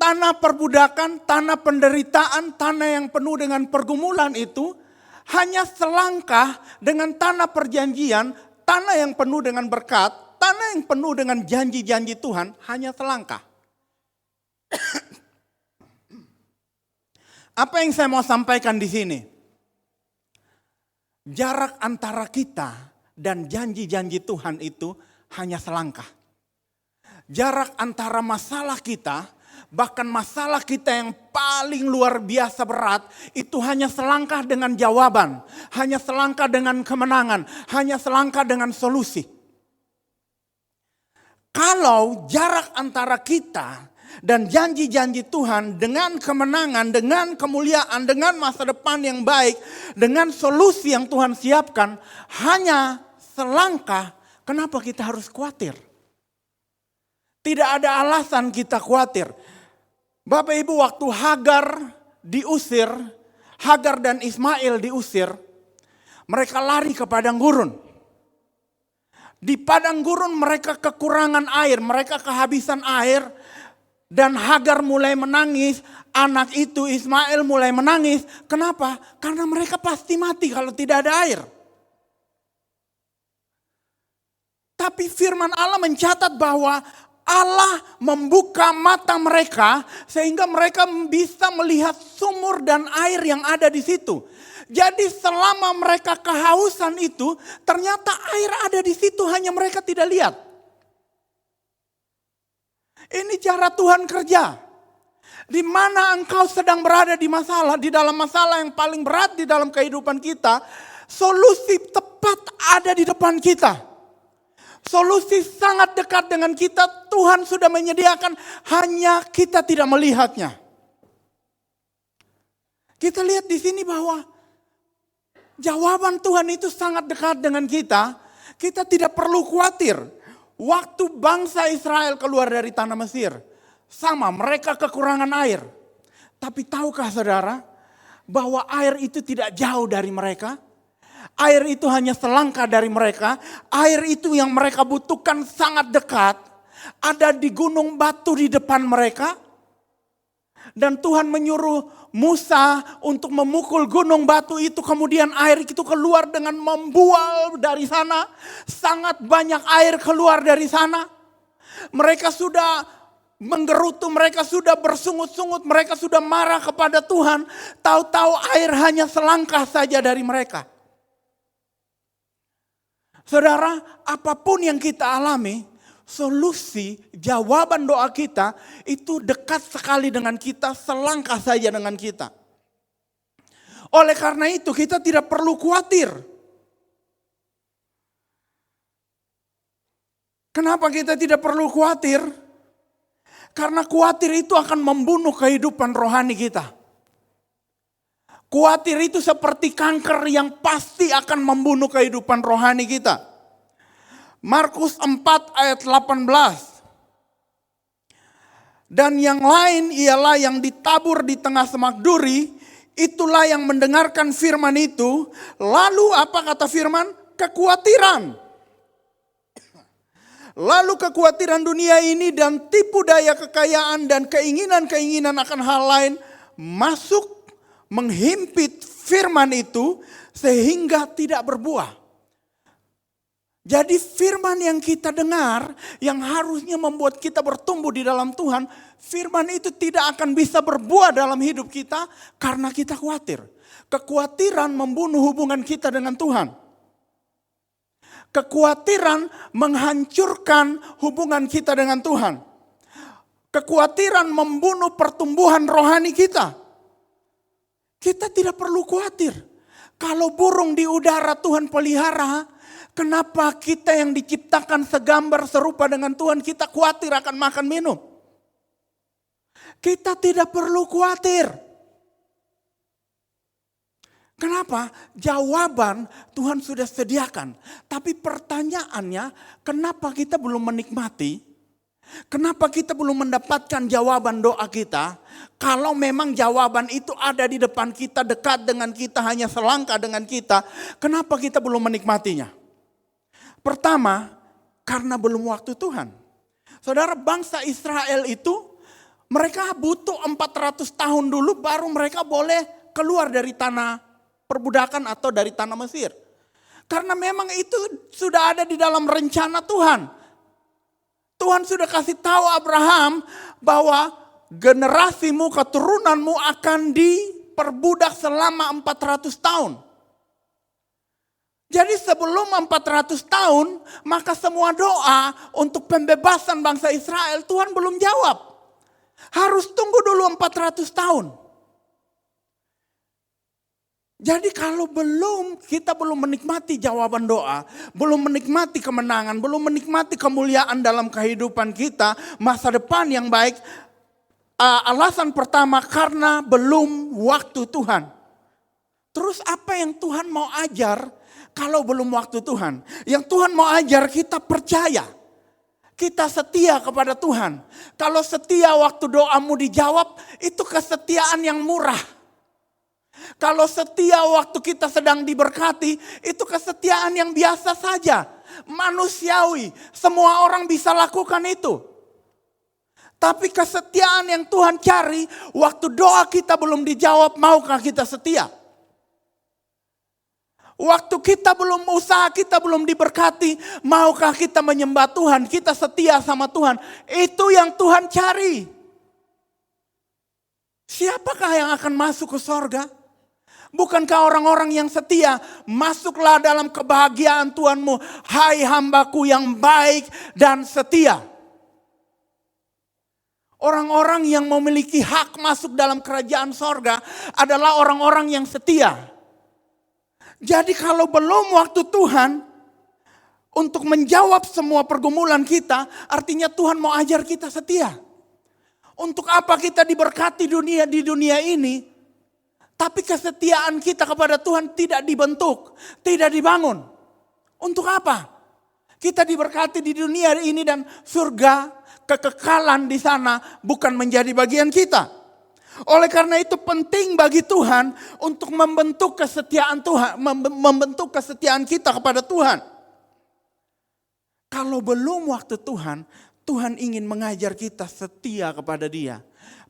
Tanah perbudakan, tanah penderitaan, tanah yang penuh dengan pergumulan itu hanya selangkah dengan tanah perjanjian, tanah yang penuh dengan berkat, tanah yang penuh dengan janji-janji Tuhan, hanya selangkah. Apa yang saya mau sampaikan di sini? Jarak antara kita dan janji-janji Tuhan itu hanya selangkah. Jarak antara masalah kita, bahkan masalah kita yang paling luar biasa berat, itu hanya selangkah dengan jawaban, hanya selangkah dengan kemenangan, hanya selangkah dengan solusi. Kalau jarak antara kita dan janji-janji Tuhan dengan kemenangan, dengan kemuliaan, dengan masa depan yang baik, dengan solusi yang Tuhan siapkan, hanya selangkah, kenapa kita harus khawatir? Tidak ada alasan kita khawatir. Bapak Ibu, waktu Hagar diusir, Hagar dan Ismail diusir, mereka lari ke padang gurun. Di padang gurun mereka kekurangan air, mereka kehabisan air, dan Hagar mulai menangis, anak itu Ismail mulai menangis. Kenapa? Karena mereka pasti mati kalau tidak ada air. Tapi firman Allah mencatat bahwa Allah membuka mata mereka sehingga mereka bisa melihat sumur dan air yang ada di situ. Jadi selama mereka kehausan itu, ternyata air ada di situ, hanya mereka tidak lihat. Ini cara Tuhan kerja. Di mana engkau sedang berada di masalah, di dalam masalah yang paling berat di dalam kehidupan kita, solusi tepat ada di depan kita. Solusi sangat dekat dengan kita, Tuhan sudah menyediakan, hanya kita tidak melihatnya. Kita lihat di sini bahwa jawaban Tuhan itu sangat dekat dengan kita. Kita tidak perlu khawatir. Waktu bangsa Israel keluar dari tanah Mesir, sama mereka kekurangan air. Tapi tahukah saudara bahwa air itu tidak jauh dari mereka? Air itu hanya selangkah dari mereka. Air itu yang mereka butuhkan sangat dekat. Ada di gunung batu di depan mereka. Dan Tuhan menyuruh Musa untuk memukul gunung batu itu. Kemudian air itu keluar dengan membual dari sana. Sangat banyak air keluar dari sana. Mereka sudah menggerutu, mereka sudah bersungut-sungut, mereka sudah marah kepada Tuhan. Tahu-tahu air hanya selangkah saja dari mereka. Saudara, apapun yang kita alami, solusi, jawaban doa kita itu dekat sekali dengan kita, selangkah saja dengan kita. Oleh karena itu kita tidak perlu khawatir. Kenapa kita tidak perlu khawatir? Karena khawatir itu akan membunuh kehidupan rohani kita. Khawatir itu seperti kanker yang pasti akan membunuh kehidupan rohani kita. Markus 4 ayat 18. Dan yang lain ialah yang ditabur di tengah semak duri, itulah yang mendengarkan firman itu. Lalu apa kata firman? Kekhawatiran. Lalu kekhawatiran dunia ini dan tipu daya kekayaan dan keinginan-keinginan akan hal lain masuk menghimpit firman itu sehingga tidak berbuah. Jadi firman yang kita dengar yang harusnya membuat kita bertumbuh di dalam Tuhan, firman itu tidak akan bisa berbuah dalam hidup kita karena kita khawatir. Kekhawatiran membunuh hubungan kita dengan Tuhan. Kekhawatiran menghancurkan hubungan kita dengan Tuhan. Kekhawatiran membunuh pertumbuhan rohani kita. Kita tidak perlu khawatir. Kalau burung di udara Tuhan pelihara, kenapa kita yang diciptakan segambar serupa dengan Tuhan, kita khawatir akan makan minum? Kita tidak perlu khawatir. Kenapa? Jawaban Tuhan sudah sediakan. Tapi pertanyaannya, kenapa kita belum menikmati? Kenapa kita belum mendapatkan jawaban doa kita? Kalau memang jawaban itu ada di depan kita, dekat dengan kita, hanya selangkah dengan kita, kenapa kita belum menikmatinya? Pertama, karena belum waktu Tuhan. Saudara, bangsa Israel itu, mereka butuh 400 tahun dulu baru mereka boleh keluar dari tanah perbudakan atau dari tanah Mesir. Karena memang itu sudah ada di dalam rencana Tuhan. Tuhan sudah kasih tahu Abraham bahwa generasimu, keturunanmu akan diperbudak selama 400 tahun. Jadi sebelum 400 tahun, maka semua doa untuk pembebasan bangsa Israel Tuhan belum jawab. Harus tunggu dulu 400 tahun. Jadi kalau kita belum menikmati jawaban doa, belum menikmati kemenangan, belum menikmati kemuliaan dalam kehidupan kita, masa depan yang baik, alasan pertama karena belum waktu Tuhan. Terus apa yang Tuhan mau ajar kalau belum waktu Tuhan? Yang Tuhan mau ajar kita percaya. Kita setia kepada Tuhan. Kalau setia waktu doamu dijawab, itu kesetiaan yang murah. Kalau setia waktu kita sedang diberkati, itu kesetiaan yang biasa saja. Manusiawi, semua orang bisa lakukan itu. Tapi kesetiaan yang Tuhan cari, waktu doa kita belum dijawab, maukah kita setia? Waktu kita belum usaha, kita belum diberkati, maukah kita menyembah Tuhan, kita setia sama Tuhan. Itu yang Tuhan cari. Siapakah yang akan masuk ke sorga? Bukankah orang-orang yang setia, masuklah dalam kebahagiaan Tuhanmu, hai hambaku yang baik dan setia. Orang-orang yang memiliki hak masuk dalam kerajaan sorga adalah orang-orang yang setia. Jadi kalau belum waktu Tuhan untuk menjawab semua pergumulan kita, artinya Tuhan mau ajar kita setia. Untuk apa kita diberkati di dunia ini, tapi kesetiaan kita kepada Tuhan tidak dibentuk, tidak dibangun. Untuk apa? Kita diberkati di dunia ini dan surga, kekekalan di sana bukan menjadi bagian kita. Oleh karena itu penting bagi Tuhan untuk membentuk kesetiaan Tuhan, membentuk kesetiaan kita kepada Tuhan. Kalau belum waktu Tuhan, Tuhan ingin mengajar kita setia kepada Dia.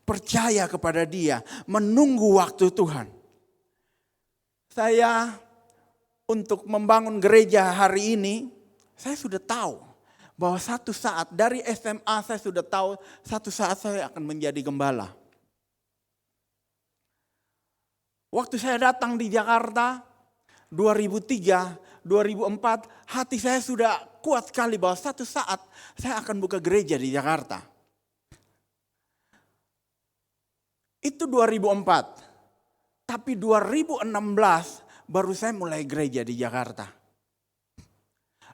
Percaya kepada Dia, menunggu waktu Tuhan. Saya untuk membangun gereja hari ini, saya sudah tahu bahwa satu saat dari SMA saya sudah tahu satu saat saya akan menjadi gembala. Waktu saya datang di Jakarta 2003, 2004, hati saya sudah kuat sekali bahwa satu saat saya akan buka gereja di Jakarta. Itu 2004. Tapi 2016 baru saya mulai gereja di Jakarta.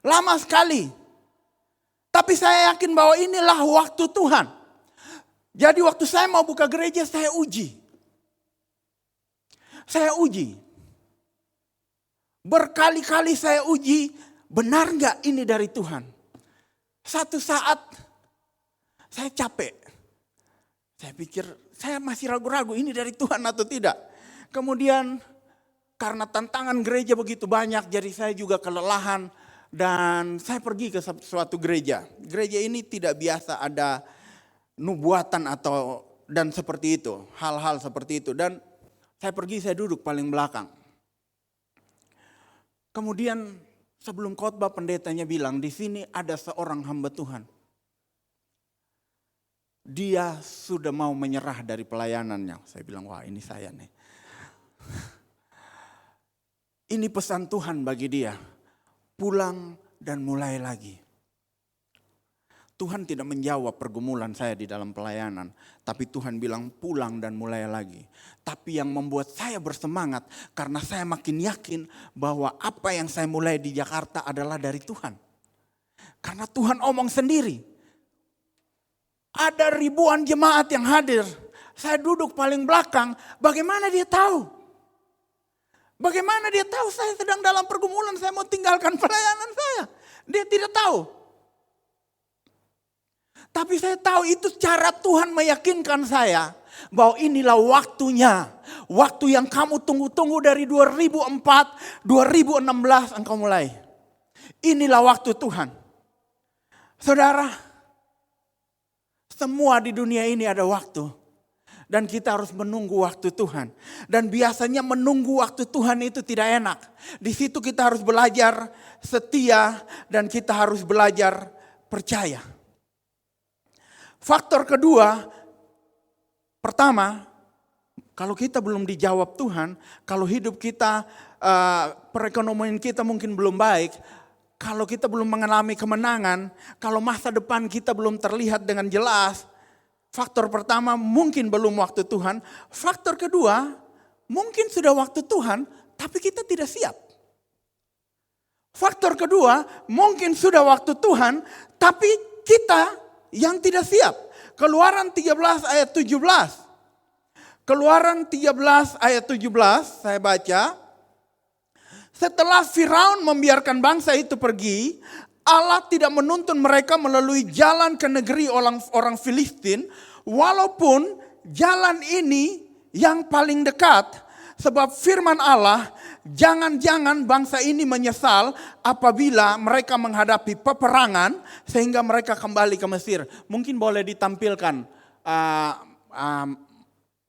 Lama sekali. Tapi saya yakin bahwa inilah waktu Tuhan. Jadi waktu saya mau buka gereja saya uji. Saya uji. Berkali-kali saya uji, benar gak ini dari Tuhan? Satu saat saya capek. Saya pikir saya masih ragu-ragu ini dari Tuhan atau tidak. Kemudian karena tantangan gereja begitu banyak, jadi saya juga kelelahan. Dan saya pergi ke suatu gereja. Gereja ini tidak biasa ada nubuatan dan seperti itu. Hal-hal seperti itu. Dan saya pergi, saya duduk paling belakang. Kemudian sebelum khotbah pendetanya bilang, di sini ada seorang hamba Tuhan. Dia sudah mau menyerah dari pelayanannya. Saya bilang, wah ini saya nih. Ini pesan Tuhan bagi dia. Pulang dan mulai lagi. Tuhan tidak menjawab pergumulan saya di dalam pelayanan. Tapi Tuhan bilang pulang dan mulai lagi. Tapi yang membuat saya bersemangat karena saya makin yakin bahwa apa yang saya mulai di Jakarta adalah dari Tuhan. Karena Tuhan omong sendiri. Ada ribuan jemaat yang hadir. Saya duduk paling belakang. Bagaimana dia tahu? Bagaimana dia tahu saya sedang dalam pergumulan, saya mau tinggalkan pelayanan saya? Dia tidak tahu. Tapi saya tahu itu cara Tuhan meyakinkan saya bahwa inilah waktunya. Waktu yang kamu tunggu-tunggu dari 2004, 2016 engkau mulai. Inilah waktu Tuhan. Saudara, semua di dunia ini ada waktu. Dan kita harus menunggu waktu Tuhan. Dan biasanya menunggu waktu Tuhan itu tidak enak. Di situ kita harus belajar setia dan kita harus belajar percaya. Faktor kedua, pertama, kalau kita belum dijawab Tuhan, kalau hidup kita, perekonomian kita mungkin belum baik, kalau kita belum mengalami kemenangan, kalau masa depan kita belum terlihat dengan jelas, faktor pertama mungkin belum waktu Tuhan. Faktor kedua mungkin sudah waktu Tuhan tapi kita tidak siap. Faktor kedua mungkin sudah waktu Tuhan tapi kita yang tidak siap. Keluaran 13 ayat 17. Keluaran 13 ayat 17 saya baca. Setelah Firaun membiarkan bangsa itu pergi, Allah tidak menuntun mereka melalui jalan ke negeri orang Filistin, walaupun jalan ini yang paling dekat. Sebab firman Allah, jangan-jangan bangsa ini menyesal apabila mereka menghadapi peperangan sehingga mereka kembali ke Mesir. Mungkin boleh ditampilkan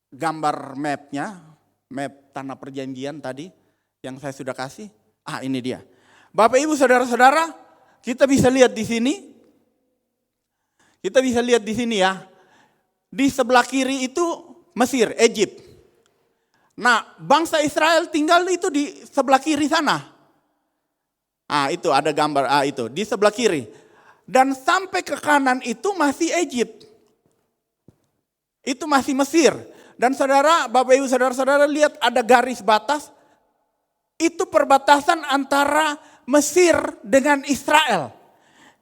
gambar mapnya, map tanah perjanjian tadi yang saya sudah kasih. Ini dia. Bapak Ibu saudara-saudara, kita bisa lihat di sini. Kita bisa lihat di sini ya. Di sebelah kiri itu Mesir, Egypt. Nah, bangsa Israel tinggal itu di sebelah kiri sana. Itu ada gambar, itu di sebelah kiri. Dan sampai ke kanan itu masih Egypt. Itu masih Mesir. Dan saudara, Bapak Ibu saudara-saudara lihat ada garis batas. Itu perbatasan antara Mesir dengan Israel.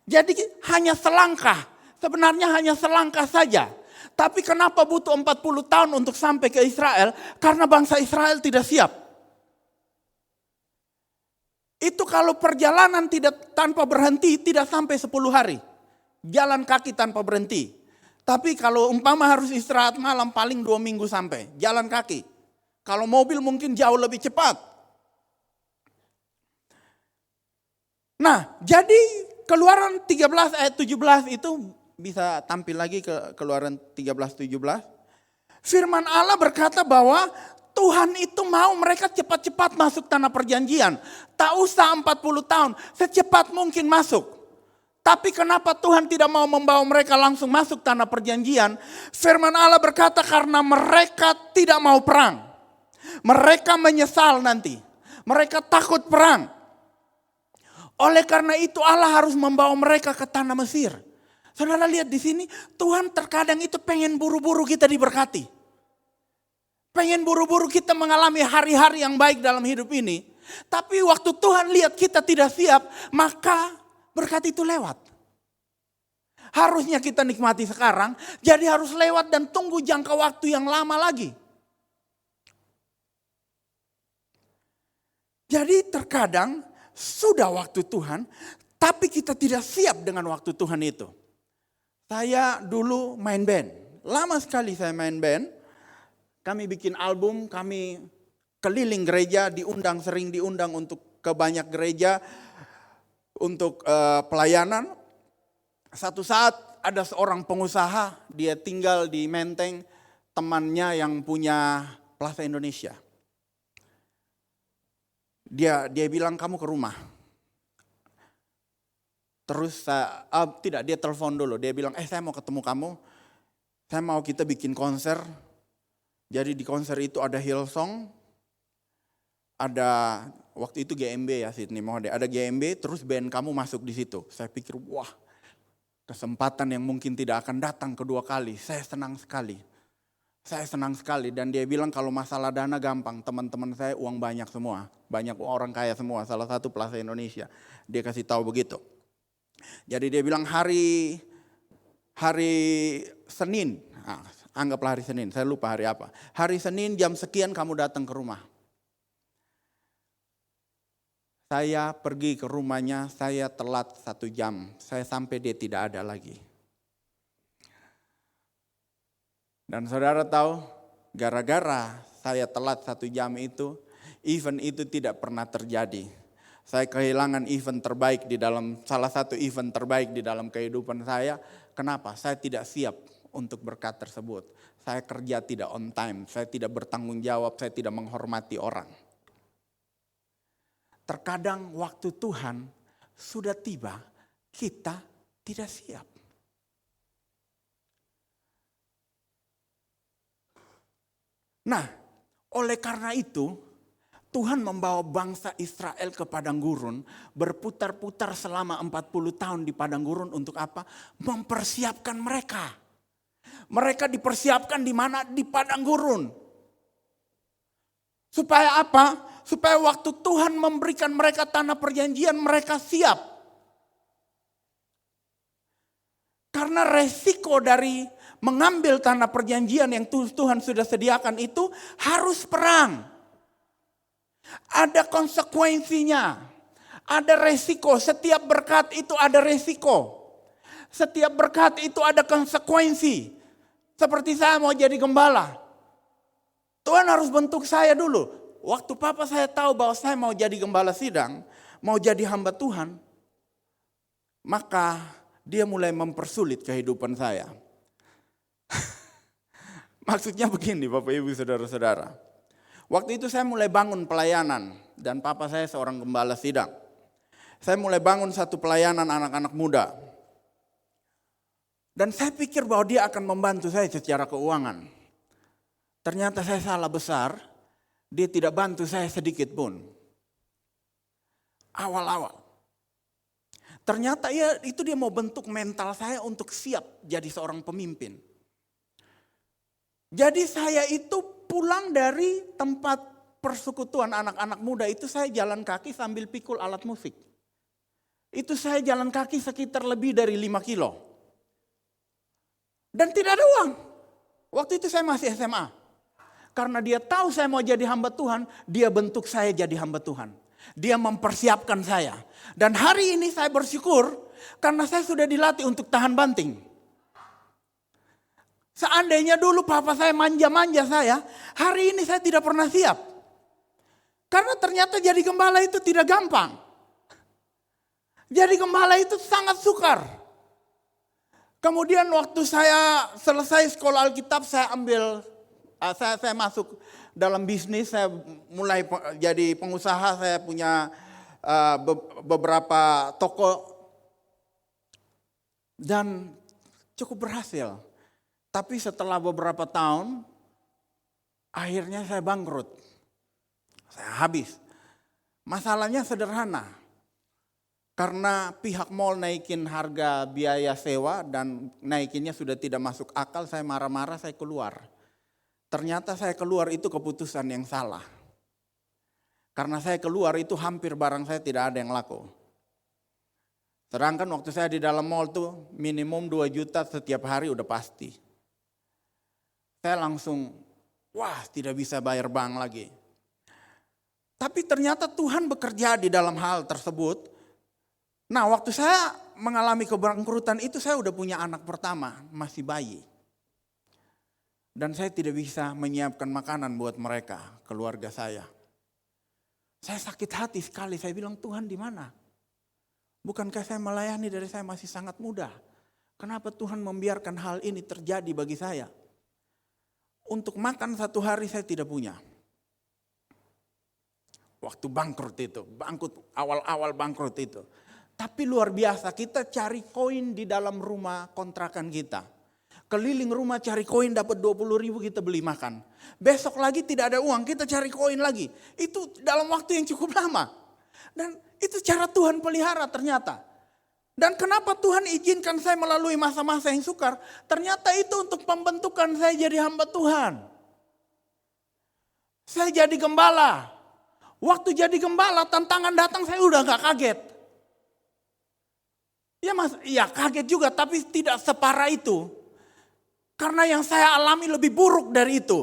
Jadi hanya selangkah. Sebenarnya hanya selangkah saja. Tapi kenapa butuh 40 tahun untuk sampai ke Israel? Karena bangsa Israel tidak siap. Itu kalau perjalanan tidak tanpa berhenti tidak sampai 10 hari. Jalan kaki tanpa berhenti. Tapi kalau umpama harus istirahat malam paling 2 minggu sampai. Jalan kaki. Kalau mobil mungkin jauh lebih cepat. Nah, jadi Keluaran 13 ayat 17 itu bisa tampil lagi ke Keluaran 13-17. Firman Allah berkata bahwa Tuhan itu mau mereka cepat-cepat masuk tanah perjanjian. Tak usah 40 tahun, secepat mungkin masuk. Tapi kenapa Tuhan tidak mau membawa mereka langsung masuk tanah perjanjian? Firman Allah berkata karena mereka tidak mau perang. Mereka menyesal nanti. Mereka takut perang. Oleh karena itu Allah harus membawa mereka ke tanah Mesir. Saudara lihat di sini, Tuhan terkadang itu pengen buru-buru kita diberkati. Pengen buru-buru kita mengalami hari-hari yang baik dalam hidup ini. Tapi waktu Tuhan lihat kita tidak siap, maka berkat itu lewat. Harusnya kita nikmati sekarang, jadi harus lewat dan tunggu jangka waktu yang lama lagi. Jadi terkadang sudah waktu Tuhan, tapi kita tidak siap dengan waktu Tuhan itu. Saya dulu main band, lama sekali saya main band. Kami bikin album, kami keliling gereja, sering diundang untuk ke banyak gereja untuk pelayanan. Satu saat ada seorang pengusaha, dia tinggal di Menteng, temannya yang punya Plaza Indonesia. Dia bilang kamu ke rumah. Terus dia telepon dulu. Dia bilang saya mau ketemu kamu. Saya mau kita bikin konser. Jadi di konser itu ada Hillsong. Ada waktu itu GMB ya Sydney Mohode. Ada GMB terus band kamu masuk di situ. Saya pikir wah kesempatan yang mungkin tidak akan datang kedua kali. Saya senang sekali. Dan dia bilang kalau masalah dana gampang, teman-teman saya uang banyak semua. Banyak orang kaya semua, salah satu Plaza Indonesia. Dia kasih tahu begitu. Jadi dia bilang hari Senin, anggaplah hari Senin, saya lupa hari apa. Hari Senin jam sekian kamu datang ke rumah. Saya pergi ke rumahnya, saya telat 1 jam. Saya sampai dia tidak ada lagi. Dan saudara tahu, gara-gara saya telat 1 jam itu, event itu tidak pernah terjadi. Saya kehilangan salah satu event terbaik di dalam kehidupan saya. Kenapa? Saya tidak siap untuk berkat tersebut. Saya kerja tidak on time, saya tidak bertanggung jawab, saya tidak menghormati orang. Terkadang waktu Tuhan sudah tiba, kita tidak siap. Nah, oleh karena itu Tuhan membawa bangsa Israel ke padang gurun, berputar-putar selama 40 tahun di padang gurun untuk apa? Mempersiapkan mereka. Mereka dipersiapkan di mana? Di padang gurun. Supaya apa? Supaya waktu Tuhan memberikan mereka tanah perjanjian, mereka siap. Karena resiko dari mengambil tanah perjanjian yang Tuhan sudah sediakan itu harus perang. Ada konsekuensinya. Ada resiko. Setiap berkat itu ada resiko. Setiap berkat itu ada konsekuensi. Seperti saya mau jadi gembala. Tuhan harus bentuk saya dulu. Waktu papa saya tahu bahwa saya mau jadi gembala sidang, mau jadi hamba Tuhan, maka dia mulai mempersulit kehidupan saya. Maksudnya begini Bapak Ibu Saudara-saudara. Waktu itu saya mulai bangun pelayanan dan papa saya seorang gembala sidang. Saya mulai bangun satu pelayanan anak-anak muda. Dan saya pikir bahwa dia akan membantu saya secara keuangan. Ternyata saya salah besar Dia tidak bantu saya sedikit pun. Awal-awal. Ternyata itu dia mau bentuk mental saya untuk siap jadi seorang pemimpin. Jadi saya itu pulang dari tempat persekutuan anak-anak muda itu saya jalan kaki sambil pikul alat musik. Itu saya jalan kaki sekitar lebih dari 5 kilo. Dan tidak ada uang. Waktu itu saya masih SMA. Karena dia tahu saya mau jadi hamba Tuhan, dia bentuk saya jadi hamba Tuhan. Dia mempersiapkan saya. Dan hari ini saya bersyukur karena saya sudah dilatih untuk tahan banting. Seandainya dulu papa saya manja-manja saya, hari ini saya tidak pernah siap. Karena ternyata jadi gembala itu tidak gampang. Jadi gembala itu sangat sukar. Kemudian waktu saya selesai sekolah Alkitab, saya masuk dalam bisnis, saya mulai jadi pengusaha, saya punya beberapa toko dan cukup berhasil. Tapi setelah beberapa tahun, akhirnya saya bangkrut. Saya habis. Masalahnya sederhana. Karena pihak mall naikin harga biaya sewa dan naikinnya sudah tidak masuk akal, saya marah-marah, saya keluar. Ternyata saya keluar itu keputusan yang salah. Karena saya keluar itu hampir barang saya tidak ada yang laku. Sedangkan waktu saya di dalam mall tuh minimum 2 juta setiap hari udah pasti. Saya langsung, wah tidak bisa bayar bank lagi. Tapi ternyata Tuhan bekerja di dalam hal tersebut. Nah waktu saya mengalami kebangkrutan itu saya udah punya anak pertama, masih bayi. Dan saya tidak bisa menyiapkan makanan buat mereka, keluarga saya. Saya sakit hati sekali, saya bilang Tuhan di mana? Bukankah saya melayani dari saya masih sangat muda? Kenapa Tuhan membiarkan hal ini terjadi bagi saya? Untuk makan satu hari saya tidak punya. Waktu bangkrut itu, awal-awal bangkrut itu. Tapi luar biasa, kita cari koin di dalam rumah kontrakan kita. Keliling rumah cari koin dapat 20.000 kita beli makan. Besok lagi tidak ada uang, kita cari koin lagi. Itu dalam waktu yang cukup lama. Dan itu cara Tuhan pelihara ternyata. Dan kenapa Tuhan izinkan saya melalui masa-masa yang sukar? Ternyata itu untuk pembentukan saya jadi hamba Tuhan. Saya jadi gembala. Waktu jadi gembala tantangan datang saya udah gak kaget. Ya kaget juga tapi tidak separah itu. Karena yang saya alami lebih buruk dari itu.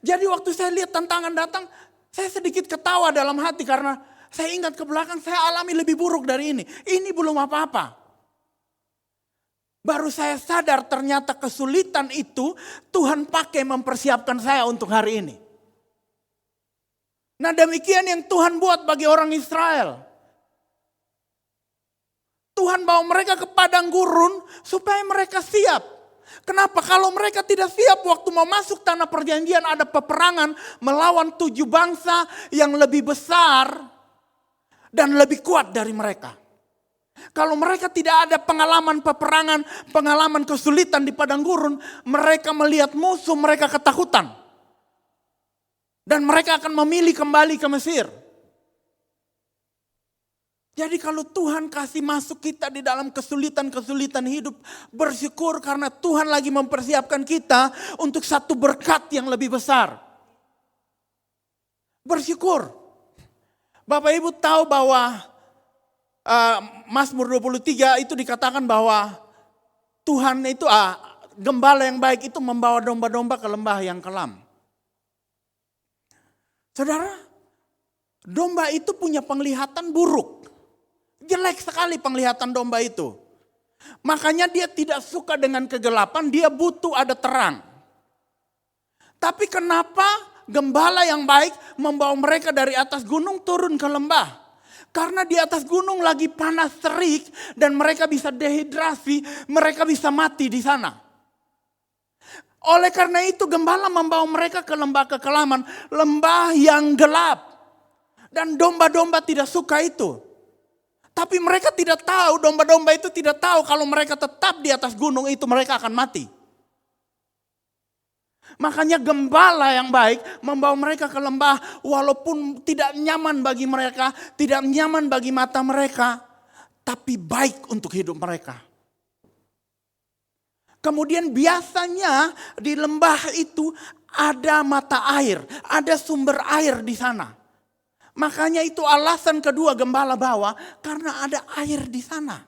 Jadi waktu saya lihat tantangan datang, saya sedikit ketawa dalam hati karena saya ingat ke belakang saya alami lebih buruk dari ini. Ini belum apa-apa. Baru saya sadar ternyata kesulitan itu Tuhan pakai mempersiapkan saya untuk hari ini. Nah demikian yang Tuhan buat bagi orang Israel. Tuhan bawa mereka ke padang gurun supaya mereka siap. Kenapa? Kalau mereka tidak siap waktu mau masuk tanah perjanjian ada peperangan melawan 7 bangsa yang lebih besar dan lebih kuat dari mereka. Kalau mereka tidak ada pengalaman peperangan, pengalaman kesulitan di padang gurun, mereka melihat musuh, mereka ketakutan. Dan mereka akan memilih kembali ke Mesir. Jadi kalau Tuhan kasih masuk kita di dalam kesulitan-kesulitan hidup, bersyukur karena Tuhan lagi mempersiapkan kita untuk satu berkat yang lebih besar. Bersyukur. Bapak Ibu tahu bahwa Mazmur 23 itu dikatakan bahwa Tuhan itu gembala yang baik itu membawa domba-domba ke lembah yang kelam. Saudara, domba itu punya penglihatan buruk. Jelek sekali penglihatan domba itu. Makanya dia tidak suka dengan kegelapan, dia butuh ada terang. Tapi kenapa gembala yang baik membawa mereka dari atas gunung turun ke lembah? Karena di atas gunung lagi panas terik dan mereka bisa dehidrasi, mereka bisa mati di sana. Oleh karena itu gembala membawa mereka ke lembah kekelaman, lembah yang gelap. Dan domba-domba tidak suka itu. Tapi mereka tidak tahu, domba-domba itu tidak tahu kalau mereka tetap di atas gunung itu mereka akan mati. Makanya gembala yang baik membawa mereka ke lembah walaupun tidak nyaman bagi mereka, tidak nyaman bagi mata mereka, tapi baik untuk hidup mereka. Kemudian biasanya di lembah itu ada mata air, ada sumber air di sana. Makanya itu alasan kedua gembala bawa, karena ada air di sana.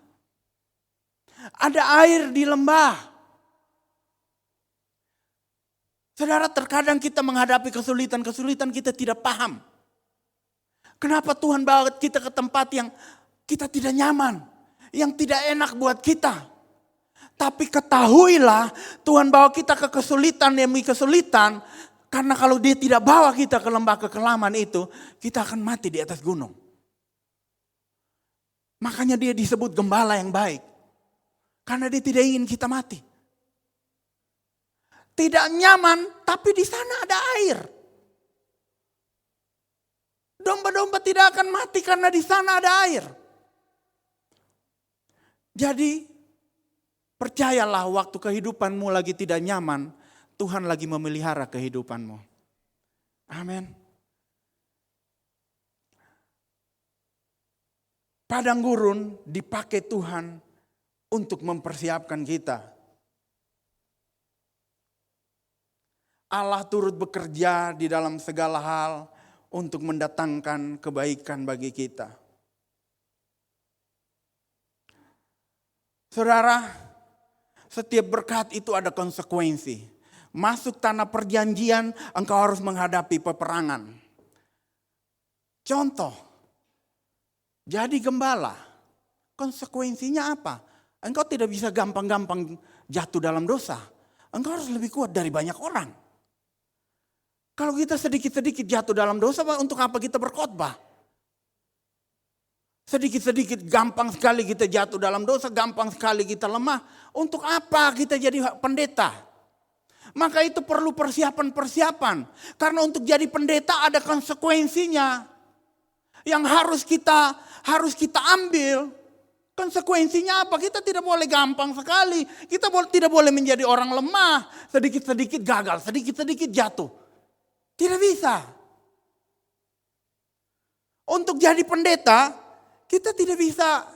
Ada air di lembah. Saudara, terkadang kita menghadapi kesulitan-kesulitan kita tidak paham. Kenapa Tuhan bawa kita ke tempat yang kita tidak nyaman, yang tidak enak buat kita. Tapi ketahuilah Tuhan bawa kita ke kesulitan demi kesulitan. Karena kalau dia tidak bawa kita ke lembah kekelaman itu, kita akan mati di atas gunung. Makanya dia disebut gembala yang baik. Karena dia tidak ingin kita mati. Tidak nyaman, tapi di sana ada air. Domba-domba tidak akan mati karena di sana ada air. Jadi percayalah waktu kehidupanmu lagi tidak nyaman, Tuhan lagi memelihara kehidupanmu. Amin. Padang gurun dipakai Tuhan untuk mempersiapkan kita. Allah turut bekerja di dalam segala hal untuk mendatangkan kebaikan bagi kita. Saudara, setiap berkat itu ada konsekuensi. Masuk tanah perjanjian, engkau harus menghadapi peperangan. Contoh, jadi gembala, konsekuensinya apa? Engkau tidak bisa gampang-gampang jatuh dalam dosa. Engkau harus lebih kuat dari banyak orang. Kalau kita sedikit-sedikit jatuh dalam dosa, untuk apa kita berkhotbah? Sedikit-sedikit gampang sekali kita jatuh dalam dosa, gampang sekali kita lemah. Untuk apa kita jadi pendeta? Maka itu perlu persiapan-persiapan. Karena untuk jadi pendeta ada konsekuensinya. Yang harus kita ambil. Konsekuensinya apa? Kita tidak boleh gampang sekali. Kita tidak boleh menjadi orang lemah. Sedikit-sedikit gagal, sedikit-sedikit jatuh. Tidak bisa. Untuk jadi pendeta, kita tidak bisa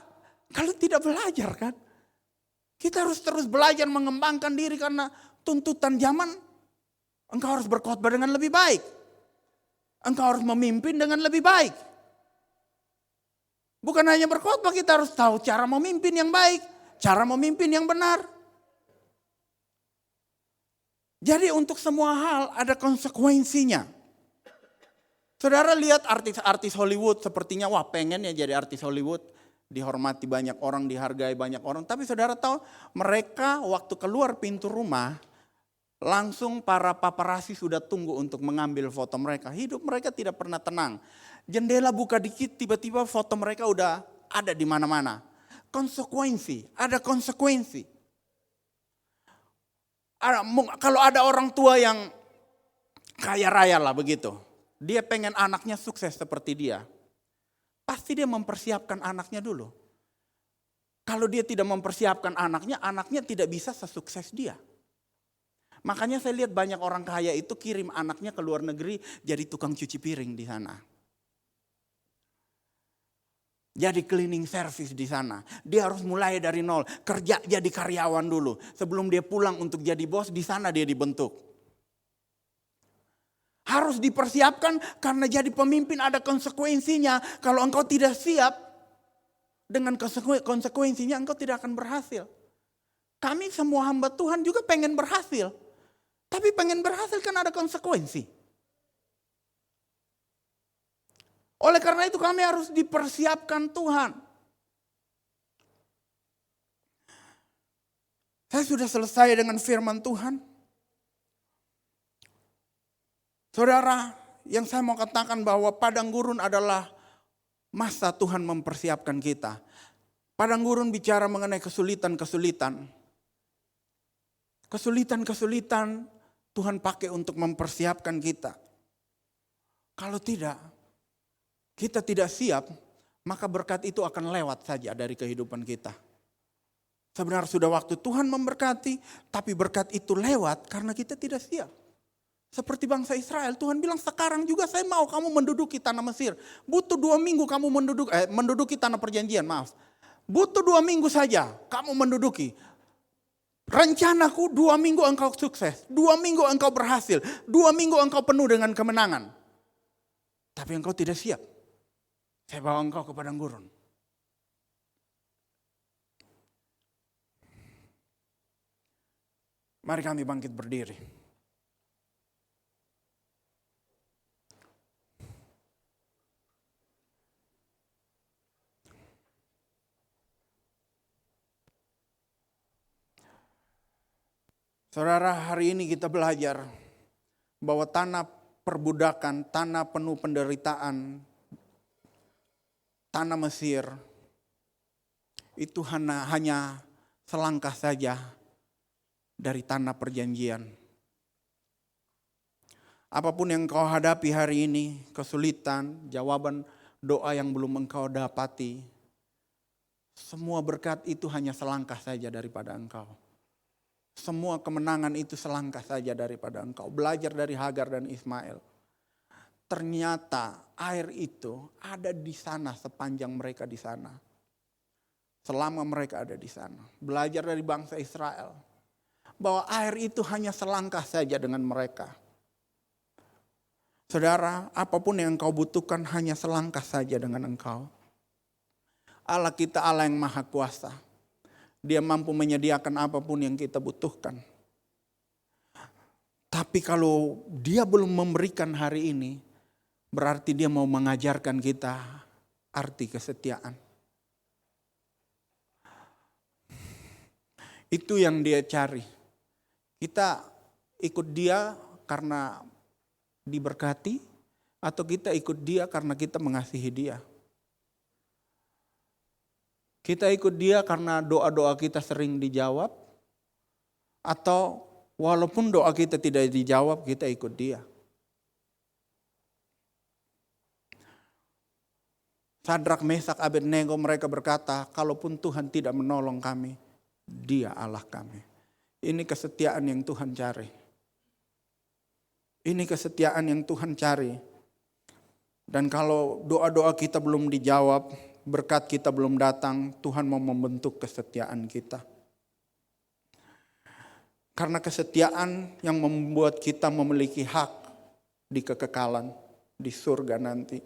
kalau tidak belajar kan. Kita harus terus belajar mengembangkan diri karena tuntutan zaman. Engkau harus berkhotbah dengan lebih baik. Engkau harus memimpin dengan lebih baik. Bukan hanya berkhotbah, kita harus tahu cara memimpin yang baik, cara memimpin yang benar. Jadi untuk semua hal ada konsekuensinya. Saudara lihat artis-artis Hollywood sepertinya wah pengen ya jadi artis Hollywood. Dihormati banyak orang, dihargai banyak orang. Tapi saudara tahu mereka waktu keluar pintu rumah langsung para paparazzi sudah tunggu untuk mengambil foto mereka. Hidup mereka tidak pernah tenang. Jendela buka dikit tiba-tiba foto mereka udah ada di mana-mana. Konsekuensi, ada konsekuensi. Kalau ada orang tua yang kaya raya lah begitu. Dia pengen anaknya sukses seperti dia. Pasti dia mempersiapkan anaknya dulu. Kalau dia tidak mempersiapkan anaknya tidak bisa sesukses dia. Makanya saya lihat banyak orang kaya itu kirim anaknya ke luar negeri jadi tukang cuci piring di sana. Jadi cleaning service di sana. Dia harus mulai dari nol. Kerja jadi karyawan dulu. Sebelum dia pulang untuk jadi bos, di sana dia dibentuk. Harus dipersiapkan karena jadi pemimpin ada konsekuensinya. Kalau engkau tidak siap dengan konsekuensinya engkau tidak akan berhasil. Kami semua hamba Tuhan juga pengen berhasil. Tapi pengen berhasil kan ada konsekuensi. Oleh karena itu kami harus dipersiapkan Tuhan. Saya sudah selesai dengan firman Tuhan. Saudara, yang saya mau katakan bahwa padang gurun adalah masa Tuhan mempersiapkan kita. Padang gurun bicara mengenai kesulitan-kesulitan. Kesulitan-kesulitan Tuhan pakai untuk mempersiapkan kita. Kalau tidak, kita tidak siap, maka berkat itu akan lewat saja dari kehidupan kita. Sebenarnya sudah waktu Tuhan memberkati, tapi berkat itu lewat karena kita tidak siap. Seperti bangsa Israel, Tuhan bilang sekarang juga saya mau kamu menduduki tanah Mesir. Butuh 2 minggu kamu menduduki tanah perjanjian, maaf. Butuh 2 minggu saja kamu menduduki. Rencanaku 2 minggu engkau sukses, 2 minggu engkau berhasil, 2 minggu engkau penuh dengan kemenangan. Tapi engkau tidak siap. Saya bawa engkau ke padang gurun. Mari kami bangkit berdiri. Saudara, hari ini kita belajar bahwa tanah perbudakan, tanah penuh penderitaan, tanah Mesir, itu hanya selangkah saja dari tanah perjanjian. Apapun yang kau hadapi hari ini, kesulitan, jawaban doa yang belum engkau dapati, semua berkat itu hanya selangkah saja daripada engkau. Semua kemenangan itu selangkah saja daripada engkau. Belajar dari Hagar dan Ismail. Ternyata air itu ada di sana sepanjang mereka di sana. Selama mereka ada di sana. Belajar dari bangsa Israel. Bahwa air itu hanya selangkah saja dengan mereka. Saudara, apapun yang engkau butuhkan hanya selangkah saja dengan engkau. Allah kita Allah yang maha kuasa. Dia mampu menyediakan apapun yang kita butuhkan. Tapi kalau dia belum memberikan hari ini, berarti dia mau mengajarkan kita arti kesetiaan. Itu yang dia cari. Kita ikut dia karena diberkati, atau kita ikut dia karena kita mengasihi dia. Kita ikut dia karena doa-doa kita sering dijawab, atau walaupun doa kita tidak dijawab, kita ikut dia. Sadrak, Mesak, Abednego mereka berkata, kalaupun Tuhan tidak menolong kami, Dia Allah kami. Ini kesetiaan yang Tuhan cari. Ini kesetiaan yang Tuhan cari. Dan kalau doa-doa kita belum dijawab, berkat kita belum datang, Tuhan mau membentuk kesetiaan kita. Karena kesetiaan yang membuat kita memiliki hak di kekekalan, di surga nanti.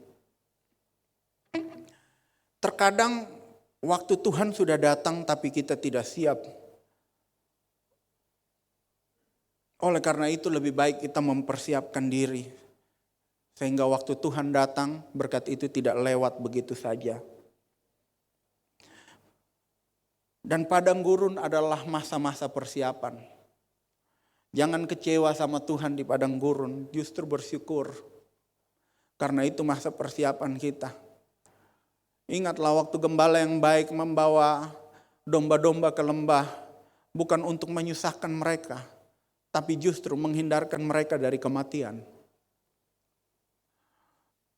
Terkadang waktu Tuhan sudah datang tapi kita tidak siap. Oleh karena itu lebih baik kita mempersiapkan diri. Sehingga waktu Tuhan datang, berkat itu tidak lewat begitu saja. Dan padang gurun adalah masa-masa persiapan. Jangan kecewa sama Tuhan di padang gurun, justru bersyukur. Karena itu masa persiapan kita. Ingatlah waktu gembala yang baik membawa domba-domba ke lembah, bukan untuk menyusahkan mereka, tapi justru menghindarkan mereka dari kematian.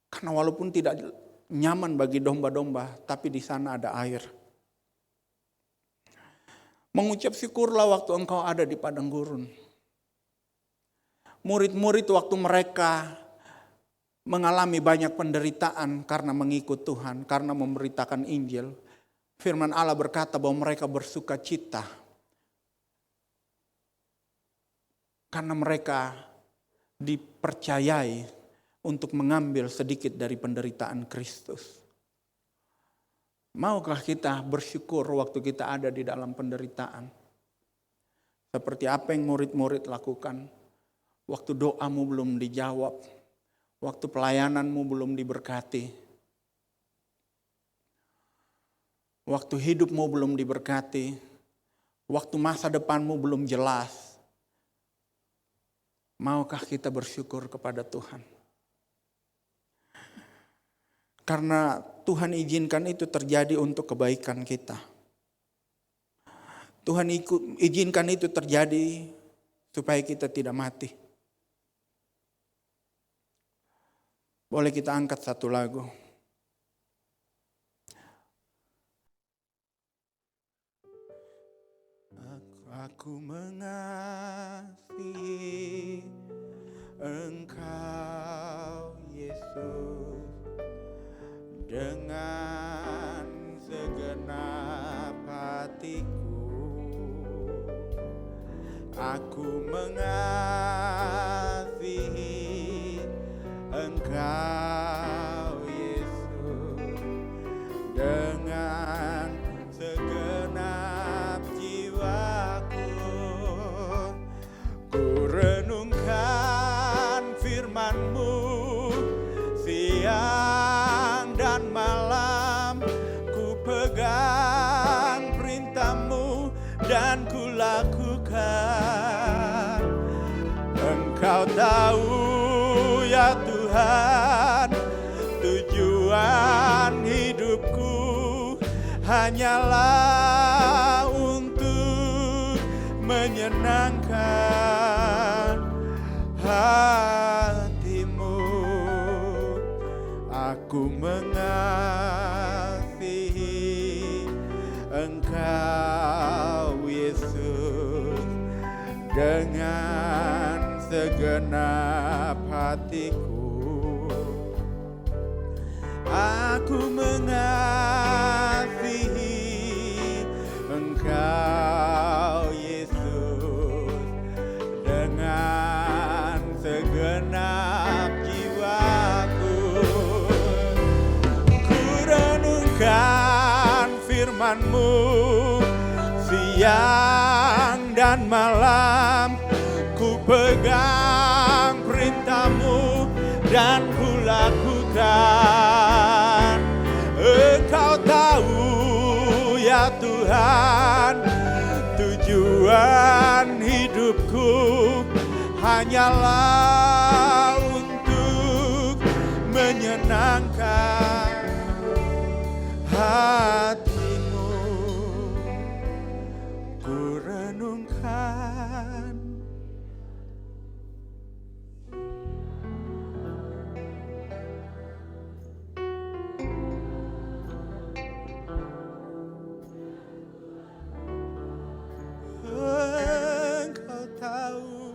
Karena walaupun tidak nyaman bagi domba-domba, tapi di sana ada air. Mengucap syukurlah waktu engkau ada di padang gurun. Murid-murid waktu mereka mengalami banyak penderitaan karena mengikut Tuhan, karena memberitakan Injil. Firman Allah berkata bahwa mereka bersuka cita. Karena mereka dipercayai untuk mengambil sedikit dari penderitaan Kristus. Maukah kita bersyukur waktu kita ada di dalam penderitaan? Seperti apa yang murid-murid lakukan. Waktu doamu belum dijawab. Waktu pelayananmu belum diberkati. Waktu hidupmu belum diberkati. Waktu masa depanmu belum jelas. Maukah kita bersyukur kepada Tuhan? Karena Tuhan izinkan itu terjadi untuk kebaikan kita. Tuhan izinkan itu terjadi supaya kita tidak mati. Boleh kita angkat satu lagu. Aku mengasihi Engkau tahu ya Tuhan, tujuan hidupku hanyalah untuk menyenangkan hatimu. Aku mengasihi Engkau Yesus dengan segenap hatiku. Aku mengasihi Engkau Yesus dengan segenap jiwaku. Ku renungkan firman-Mu siang dan malam, ku pegang perintah-Mu dan ku lakukan. Engkau tahu ya Tuhan, tujuan hidupku hanyalah untuk menyenangkan hati-Mu. Ku renungkan Engkau tahu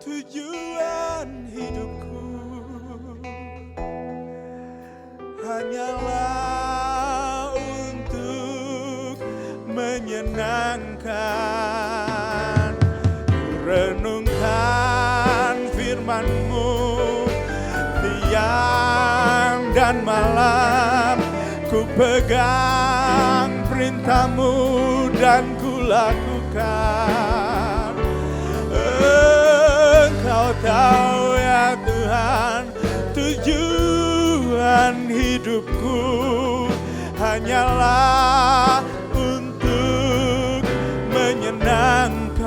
tujuan hidupku hanyalah untuk menyenangkan. Ku renungkan firman-Mu siang dan malam, ku pegang perintah-Mu dan ku lakukan. Engkau tahu ya Tuhan, tujuan hidupku hanyalah untuk menyenangkan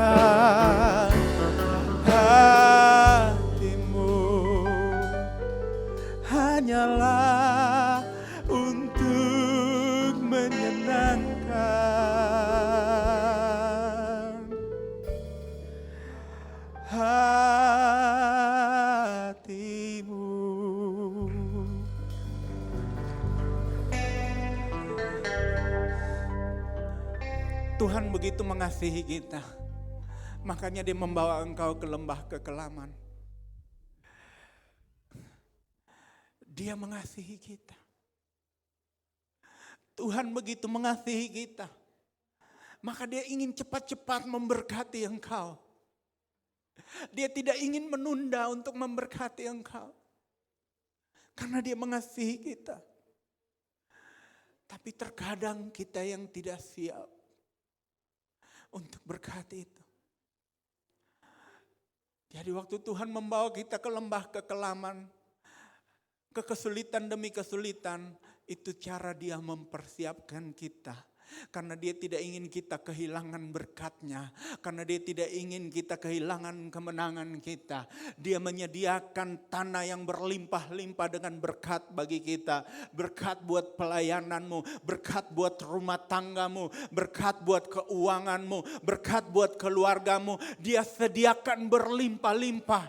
hati-Mu. Hanyalah untuk menyenangkan hati-Mu. Tuhan begitu mengasihi kita, makanya Dia membawa engkau ke lembah kekelaman. Dia mengasihi kita. Tuhan begitu mengasihi kita, maka Dia ingin cepat-cepat memberkati engkau. Dia tidak ingin menunda untuk memberkati engkau, karena Dia mengasihi kita. Tapi terkadang kita yang tidak siap untuk berkati itu. Jadi waktu Tuhan membawa kita ke lembah kekelaman, ke kesulitan demi kesulitan, itu cara Dia mempersiapkan kita. Karena Dia tidak ingin kita kehilangan berkat-Nya, karena Dia tidak ingin kita kehilangan kemenangan kita. Dia menyediakan tanah yang berlimpah-limpah dengan berkat bagi kita. Berkat buat pelayananmu, berkat buat rumah tanggamu, berkat buat keuanganmu, berkat buat keluargamu. Dia sediakan berlimpah-limpah.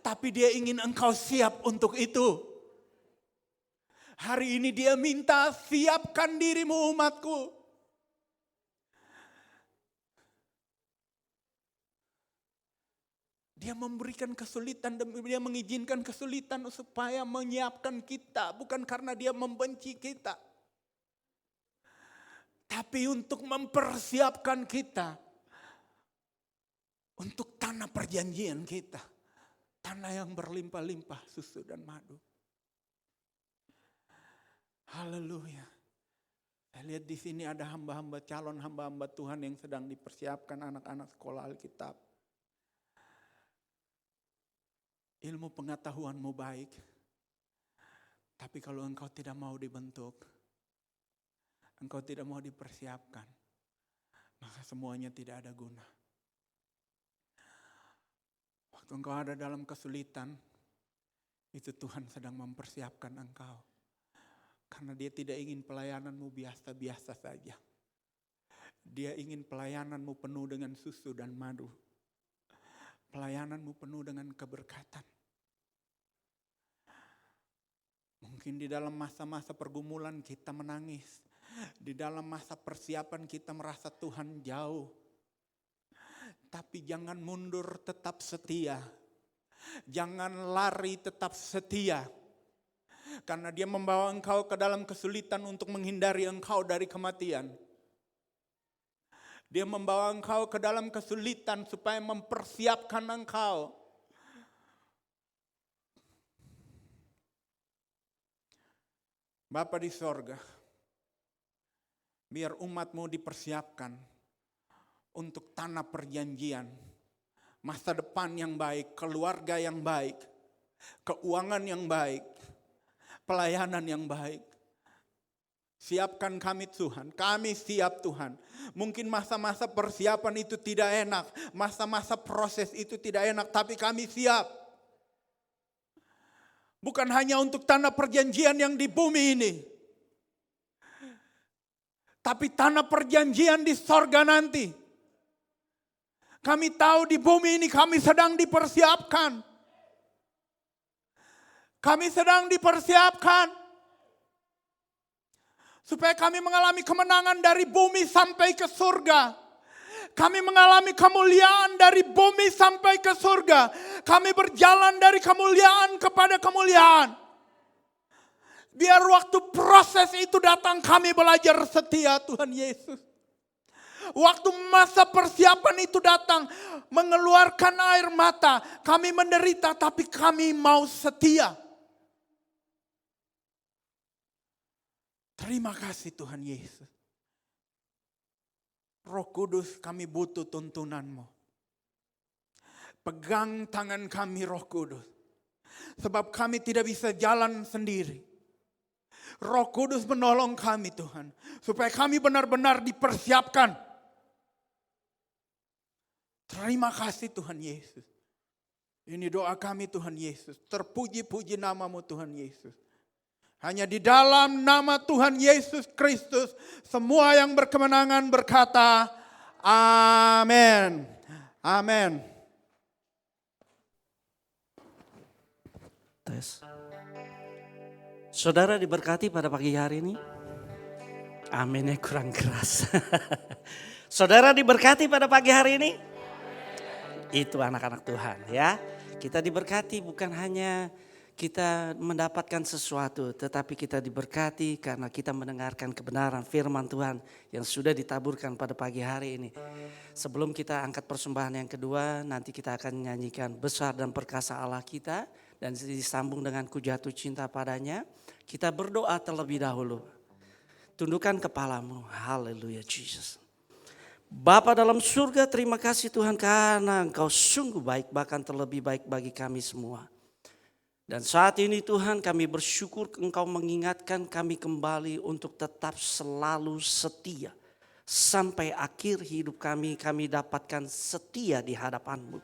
Tapi Dia ingin engkau siap untuk itu. Hari ini Dia minta, siapkan dirimu umatku. Dia memberikan kesulitan, Dia mengizinkan kesulitan supaya menyiapkan kita. Bukan karena Dia membenci kita, tapi untuk mempersiapkan kita untuk tanah perjanjian kita. Tanah yang berlimpah-limpah susu dan madu. Haleluya. Saya lihat di sini ada hamba-hamba, calon hamba-hamba Tuhan yang sedang dipersiapkan, anak-anak sekolah Alkitab. Ilmu pengetahuanmu baik, tapi kalau engkau tidak mau dibentuk, engkau tidak mau dipersiapkan, maka semuanya tidak ada guna. Waktu engkau ada dalam kesulitan, itu Tuhan sedang mempersiapkan engkau. Karena dia tidak ingin pelayananmu biasa-biasa saja. Dia ingin pelayananmu penuh dengan susu dan madu. Pelayananmu penuh dengan keberkatan. Mungkin di dalam masa-masa pergumulan kita menangis. Di dalam masa persiapan kita merasa Tuhan jauh. Tapi jangan mundur, tetap setia. Jangan lari, tetap setia. Karena dia membawa engkau ke dalam kesulitan untuk menghindari engkau dari kematian. Dia membawa engkau ke dalam kesulitan supaya mempersiapkan engkau. Bapa di sorga, biar umatmu dipersiapkan untuk tanah perjanjian, masa depan yang baik, keluarga yang baik, keuangan yang baik, pelayanan yang baik. Siapkan kami Tuhan, kami siap Tuhan. Mungkin masa-masa persiapan itu tidak enak, masa-masa proses itu tidak enak, tapi kami siap. Bukan hanya untuk tanah perjanjian yang di bumi ini, tapi tanah perjanjian di sorga nanti. Kami tahu di bumi ini kami sedang dipersiapkan. Kami sedang dipersiapkan. Supaya kami mengalami kemenangan dari bumi sampai ke surga. Kami mengalami kemuliaan dari bumi sampai ke surga. Kami berjalan dari kemuliaan kepada kemuliaan. Biar waktu proses itu datang kami belajar setia Tuhan Yesus. Waktu masa persiapan itu datang mengeluarkan air mata. Kami menderita tapi kami mau setia. Terima kasih Tuhan Yesus. Roh Kudus, kami butuh tuntunanmu. Pegang tangan kami Roh Kudus. Sebab kami tidak bisa jalan sendiri. Roh Kudus menolong kami Tuhan. Supaya kami benar-benar dipersiapkan. Terima kasih Tuhan Yesus. Ini doa kami Tuhan Yesus. Terpuji-puji namamu Tuhan Yesus. Hanya di dalam nama Tuhan Yesus Kristus semua yang berkemenangan berkata amin. Amin. Tes. Saudara diberkati pada pagi hari ini. Aminnya kurang keras. Saudara diberkati pada pagi hari ini. Itu anak-anak Tuhan ya. Kita diberkati bukan hanya kita mendapatkan sesuatu, tetapi kita diberkati karena kita mendengarkan kebenaran firman Tuhan yang sudah ditaburkan pada pagi hari ini. Sebelum kita angkat persembahan yang kedua, nanti kita akan nyanyikan besar dan perkasa Allah kita. Dan disambung dengan ku jatuh cinta padanya, kita berdoa terlebih dahulu. Tundukkan kepalamu, haleluya Jesus. Bapa dalam surga, terima kasih Tuhan karena Engkau sungguh baik, bahkan terlebih baik bagi kami semua. Dan saat ini Tuhan kami bersyukur Engkau mengingatkan kami kembali untuk tetap selalu setia. Sampai akhir hidup kami dapatkan setia di hadapan-Mu.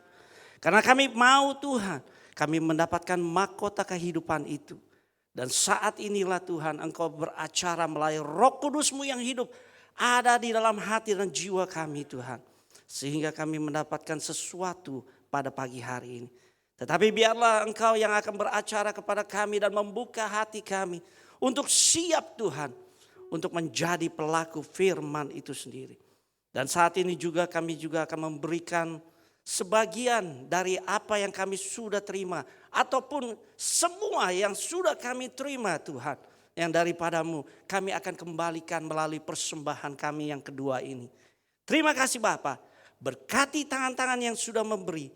Karena kami mau Tuhan, kami mendapatkan mahkota kehidupan itu. Dan saat inilah Tuhan Engkau beracara melalui Roh Kudus-Mu yang hidup. Ada di dalam hati dan jiwa kami Tuhan. Sehingga kami mendapatkan sesuatu pada pagi hari ini. Tetapi biarlah Engkau yang akan beracara kepada kami dan membuka hati kami untuk siap Tuhan untuk menjadi pelaku firman itu sendiri. Dan saat ini juga kami juga akan memberikan sebagian dari apa yang kami sudah terima ataupun semua yang sudah kami terima Tuhan yang daripada-Mu kami akan kembalikan melalui persembahan kami yang kedua ini. Terima kasih Bapa, berkati tangan-tangan yang sudah memberi.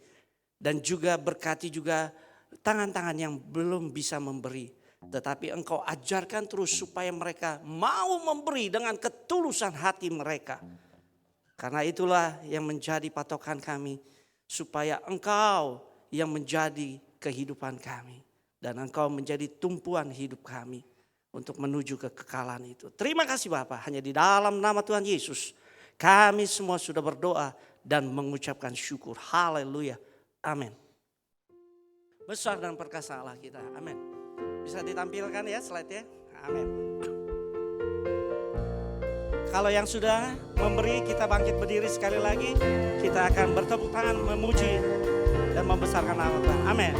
Dan juga berkati juga tangan-tangan yang belum bisa memberi. Tetapi Engkau ajarkan terus supaya mereka mau memberi dengan ketulusan hati mereka. Karena itulah yang menjadi patokan kami. Supaya Engkau yang menjadi kehidupan kami. Dan Engkau menjadi tumpuan hidup kami. Untuk menuju kekekalan itu. Terima kasih Bapa, hanya di dalam nama Tuhan Yesus. Kami semua sudah berdoa dan mengucapkan syukur. Haleluya. Amin. Besar dan perkasa Allah kita. Amin. Bisa ditampilkan ya slide-nya. Amin. Kalau yang sudah memberi, kita bangkit berdiri sekali lagi. Kita akan bertepuk tangan memuji dan membesarkan nama Tuhan. Amin.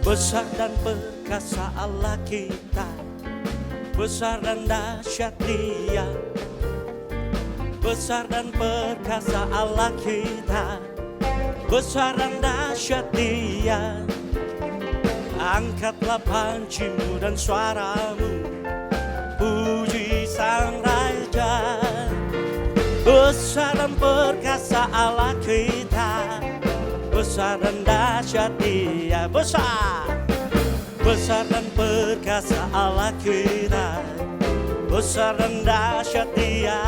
Besar dan perkasa Allah kita, besar dan dahsyat Dia. Besar dan perkasa Allah kita, besar dan dahsyat Dia. Angkatlah pancimu dan suaramu, puji Sang Raja. Besar dan perkasa Allah kita, besar dan dahsyat Dia. Besar dan perkasa Allah kita, besar dan dahsyat Dia.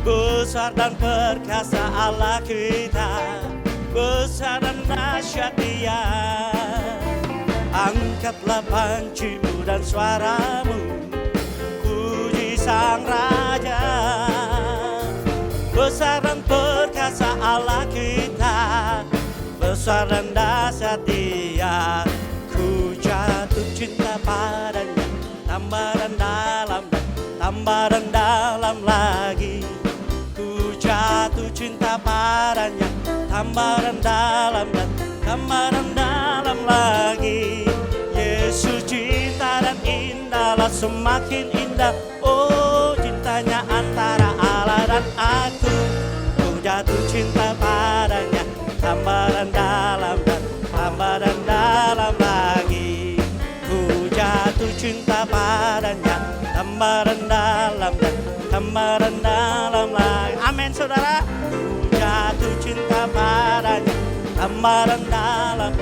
Besar dan perkasa Allah kita, besar dan dahsyat Dia. Angkatlah pancimu dan suaramu, puji Sang Raja. Besar dan perkasa Allah kita, besar dan dahsyat Dia. Ku jatuh cinta padanya, tambah dan dalam, tambah dan dalam lagi. Ku jatuh cinta padanya, tambah dan dalam, tambah dan dalam lagi. Yesus cinta dan indahlah semakin indah. Oh, cintanya antara Allah dan aku. Ku jatuh cinta padanya, tambah dan dalam, tambah dan dalam lagi. Ku jatuh cinta padanya, tambah dan dalam, tambah dan dalam lagi. Amin saudara. Ku jatuh cinta padanya, tambah dan dalam,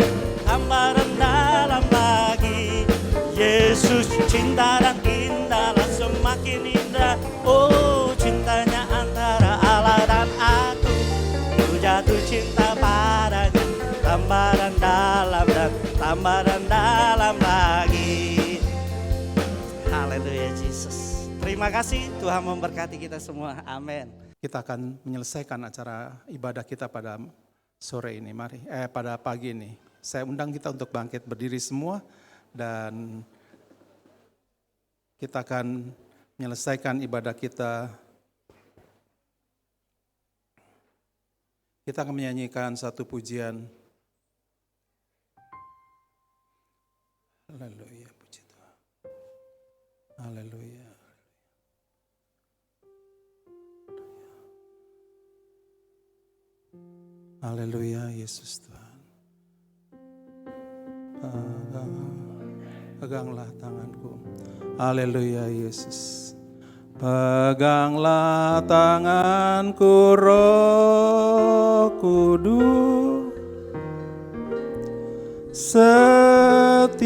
tambah dan dalam lagi. Yesus cinta dan indahlah semakin indah. Oh, cintanya antara Allah dan aku. Ku jatuh cinta padanya, tambah dan dalam, dan tambah dan dalam lagi. Haleluya Yesus. Terima kasih, Tuhan memberkati kita semua. Amin. Kita akan menyelesaikan acara ibadah kita pada sore ini. Mari, pada pagi ini. Saya undang kita untuk bangkit berdiri semua dan kita akan menyelesaikan ibadah kita. Kita akan menyanyikan satu pujian. Haleluya, puji Tuhan. Haleluya. Haleluya, Yesus Tuhan. Peganglah tanganku. Haleluya, Yesus. Peganglah tanganku, Roh Kudus. Setiap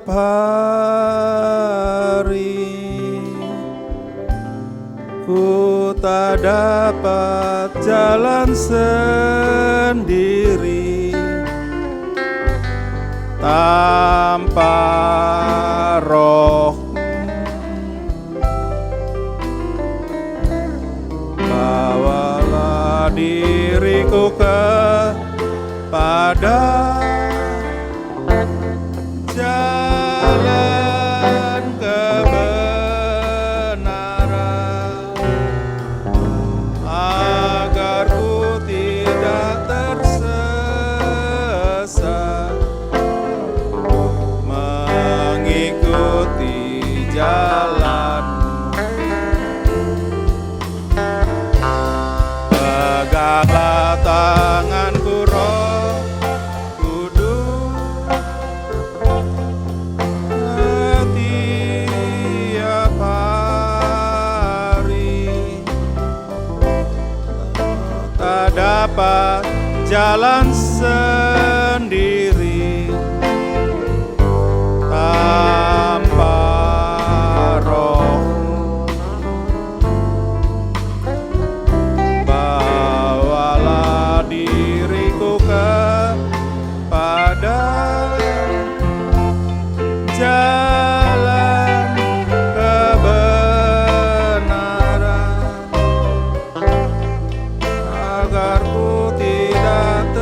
hari ku tak dapat jalan sendiri tanpa Roh. Bawalah diriku kepada jalan kebenaran, agar ku tidak tersesat mengikuti jalan. Peganglah tanganku, Roh Kudus. Setiap hari tak dapat jalan sendiri tanpa Roh. Bawalah diriku kepada jalan kebenaran, agar ku tidak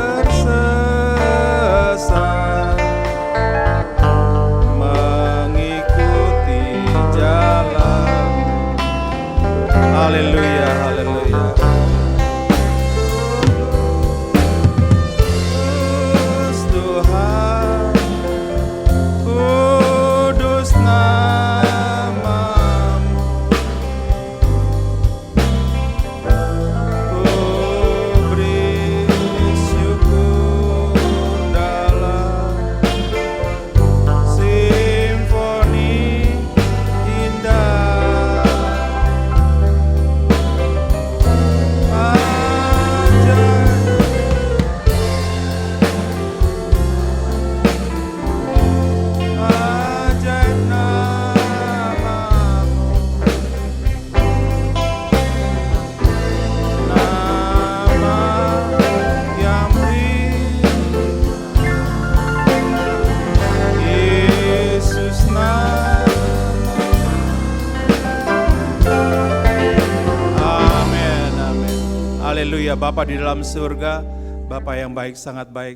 Haleluya, Bapa di dalam surga, Bapa yang baik, sangat baik.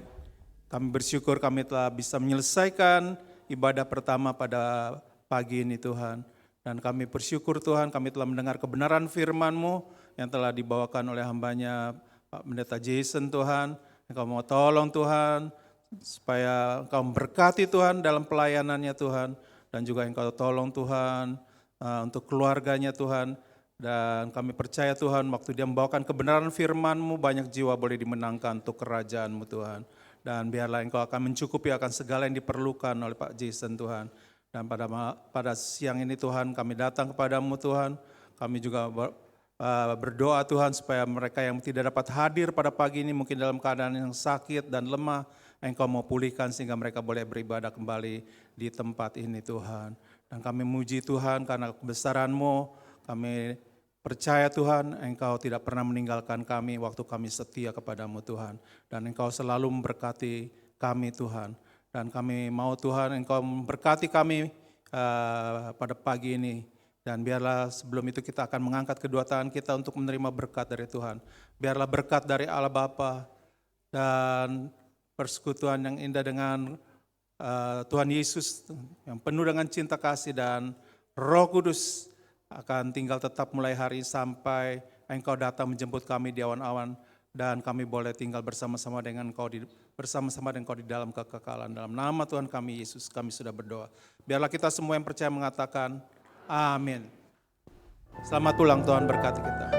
Kami bersyukur kami telah bisa menyelesaikan ibadah pertama pada pagi ini Tuhan. Dan kami bersyukur Tuhan, kami telah mendengar kebenaran firman-Mu yang telah dibawakan oleh hambanya Pak Pendeta Jason Tuhan. Engkau mau tolong Tuhan, supaya Engkau memberkati Tuhan dalam pelayanannya Tuhan. Dan juga Engkau tolong Tuhan untuk keluarganya Tuhan. Dan kami percaya Tuhan, waktu dia membawakan kebenaran firman-Mu, banyak jiwa boleh dimenangkan untuk kerajaan-Mu Tuhan. Dan biarlah Engkau akan mencukupi akan segala yang diperlukan oleh Pak Jason Tuhan. Dan pada siang ini Tuhan, kami datang kepadamu Tuhan. Kami juga berdoa Tuhan supaya mereka yang tidak dapat hadir pada pagi ini mungkin dalam keadaan yang sakit dan lemah, Engkau mau pulihkan sehingga mereka boleh beribadah kembali di tempat ini Tuhan. Dan kami muji Tuhan karena kebesaran-Mu. Kami percaya Tuhan, Engkau tidak pernah meninggalkan kami waktu kami setia kepadamu Tuhan. Dan Engkau selalu memberkati kami Tuhan. Dan kami mau Tuhan, Engkau memberkati kami pada pagi ini. Dan biarlah sebelum itu kita akan mengangkat kedua tangan kita untuk menerima berkat dari Tuhan. Biarlah berkat dari Allah Bapa dan persekutuan yang indah dengan Tuhan Yesus yang penuh dengan cinta kasih dan Roh Kudus akan tinggal tetap mulai hari sampai Engkau datang menjemput kami di awan-awan dan kami boleh tinggal bersama-sama dengan Engkau di dalam kekekalan. Dalam nama Tuhan kami Yesus kami sudah berdoa. Biarlah kita semua yang percaya mengatakan amin. Selamat ulang, Tuhan berkati kita.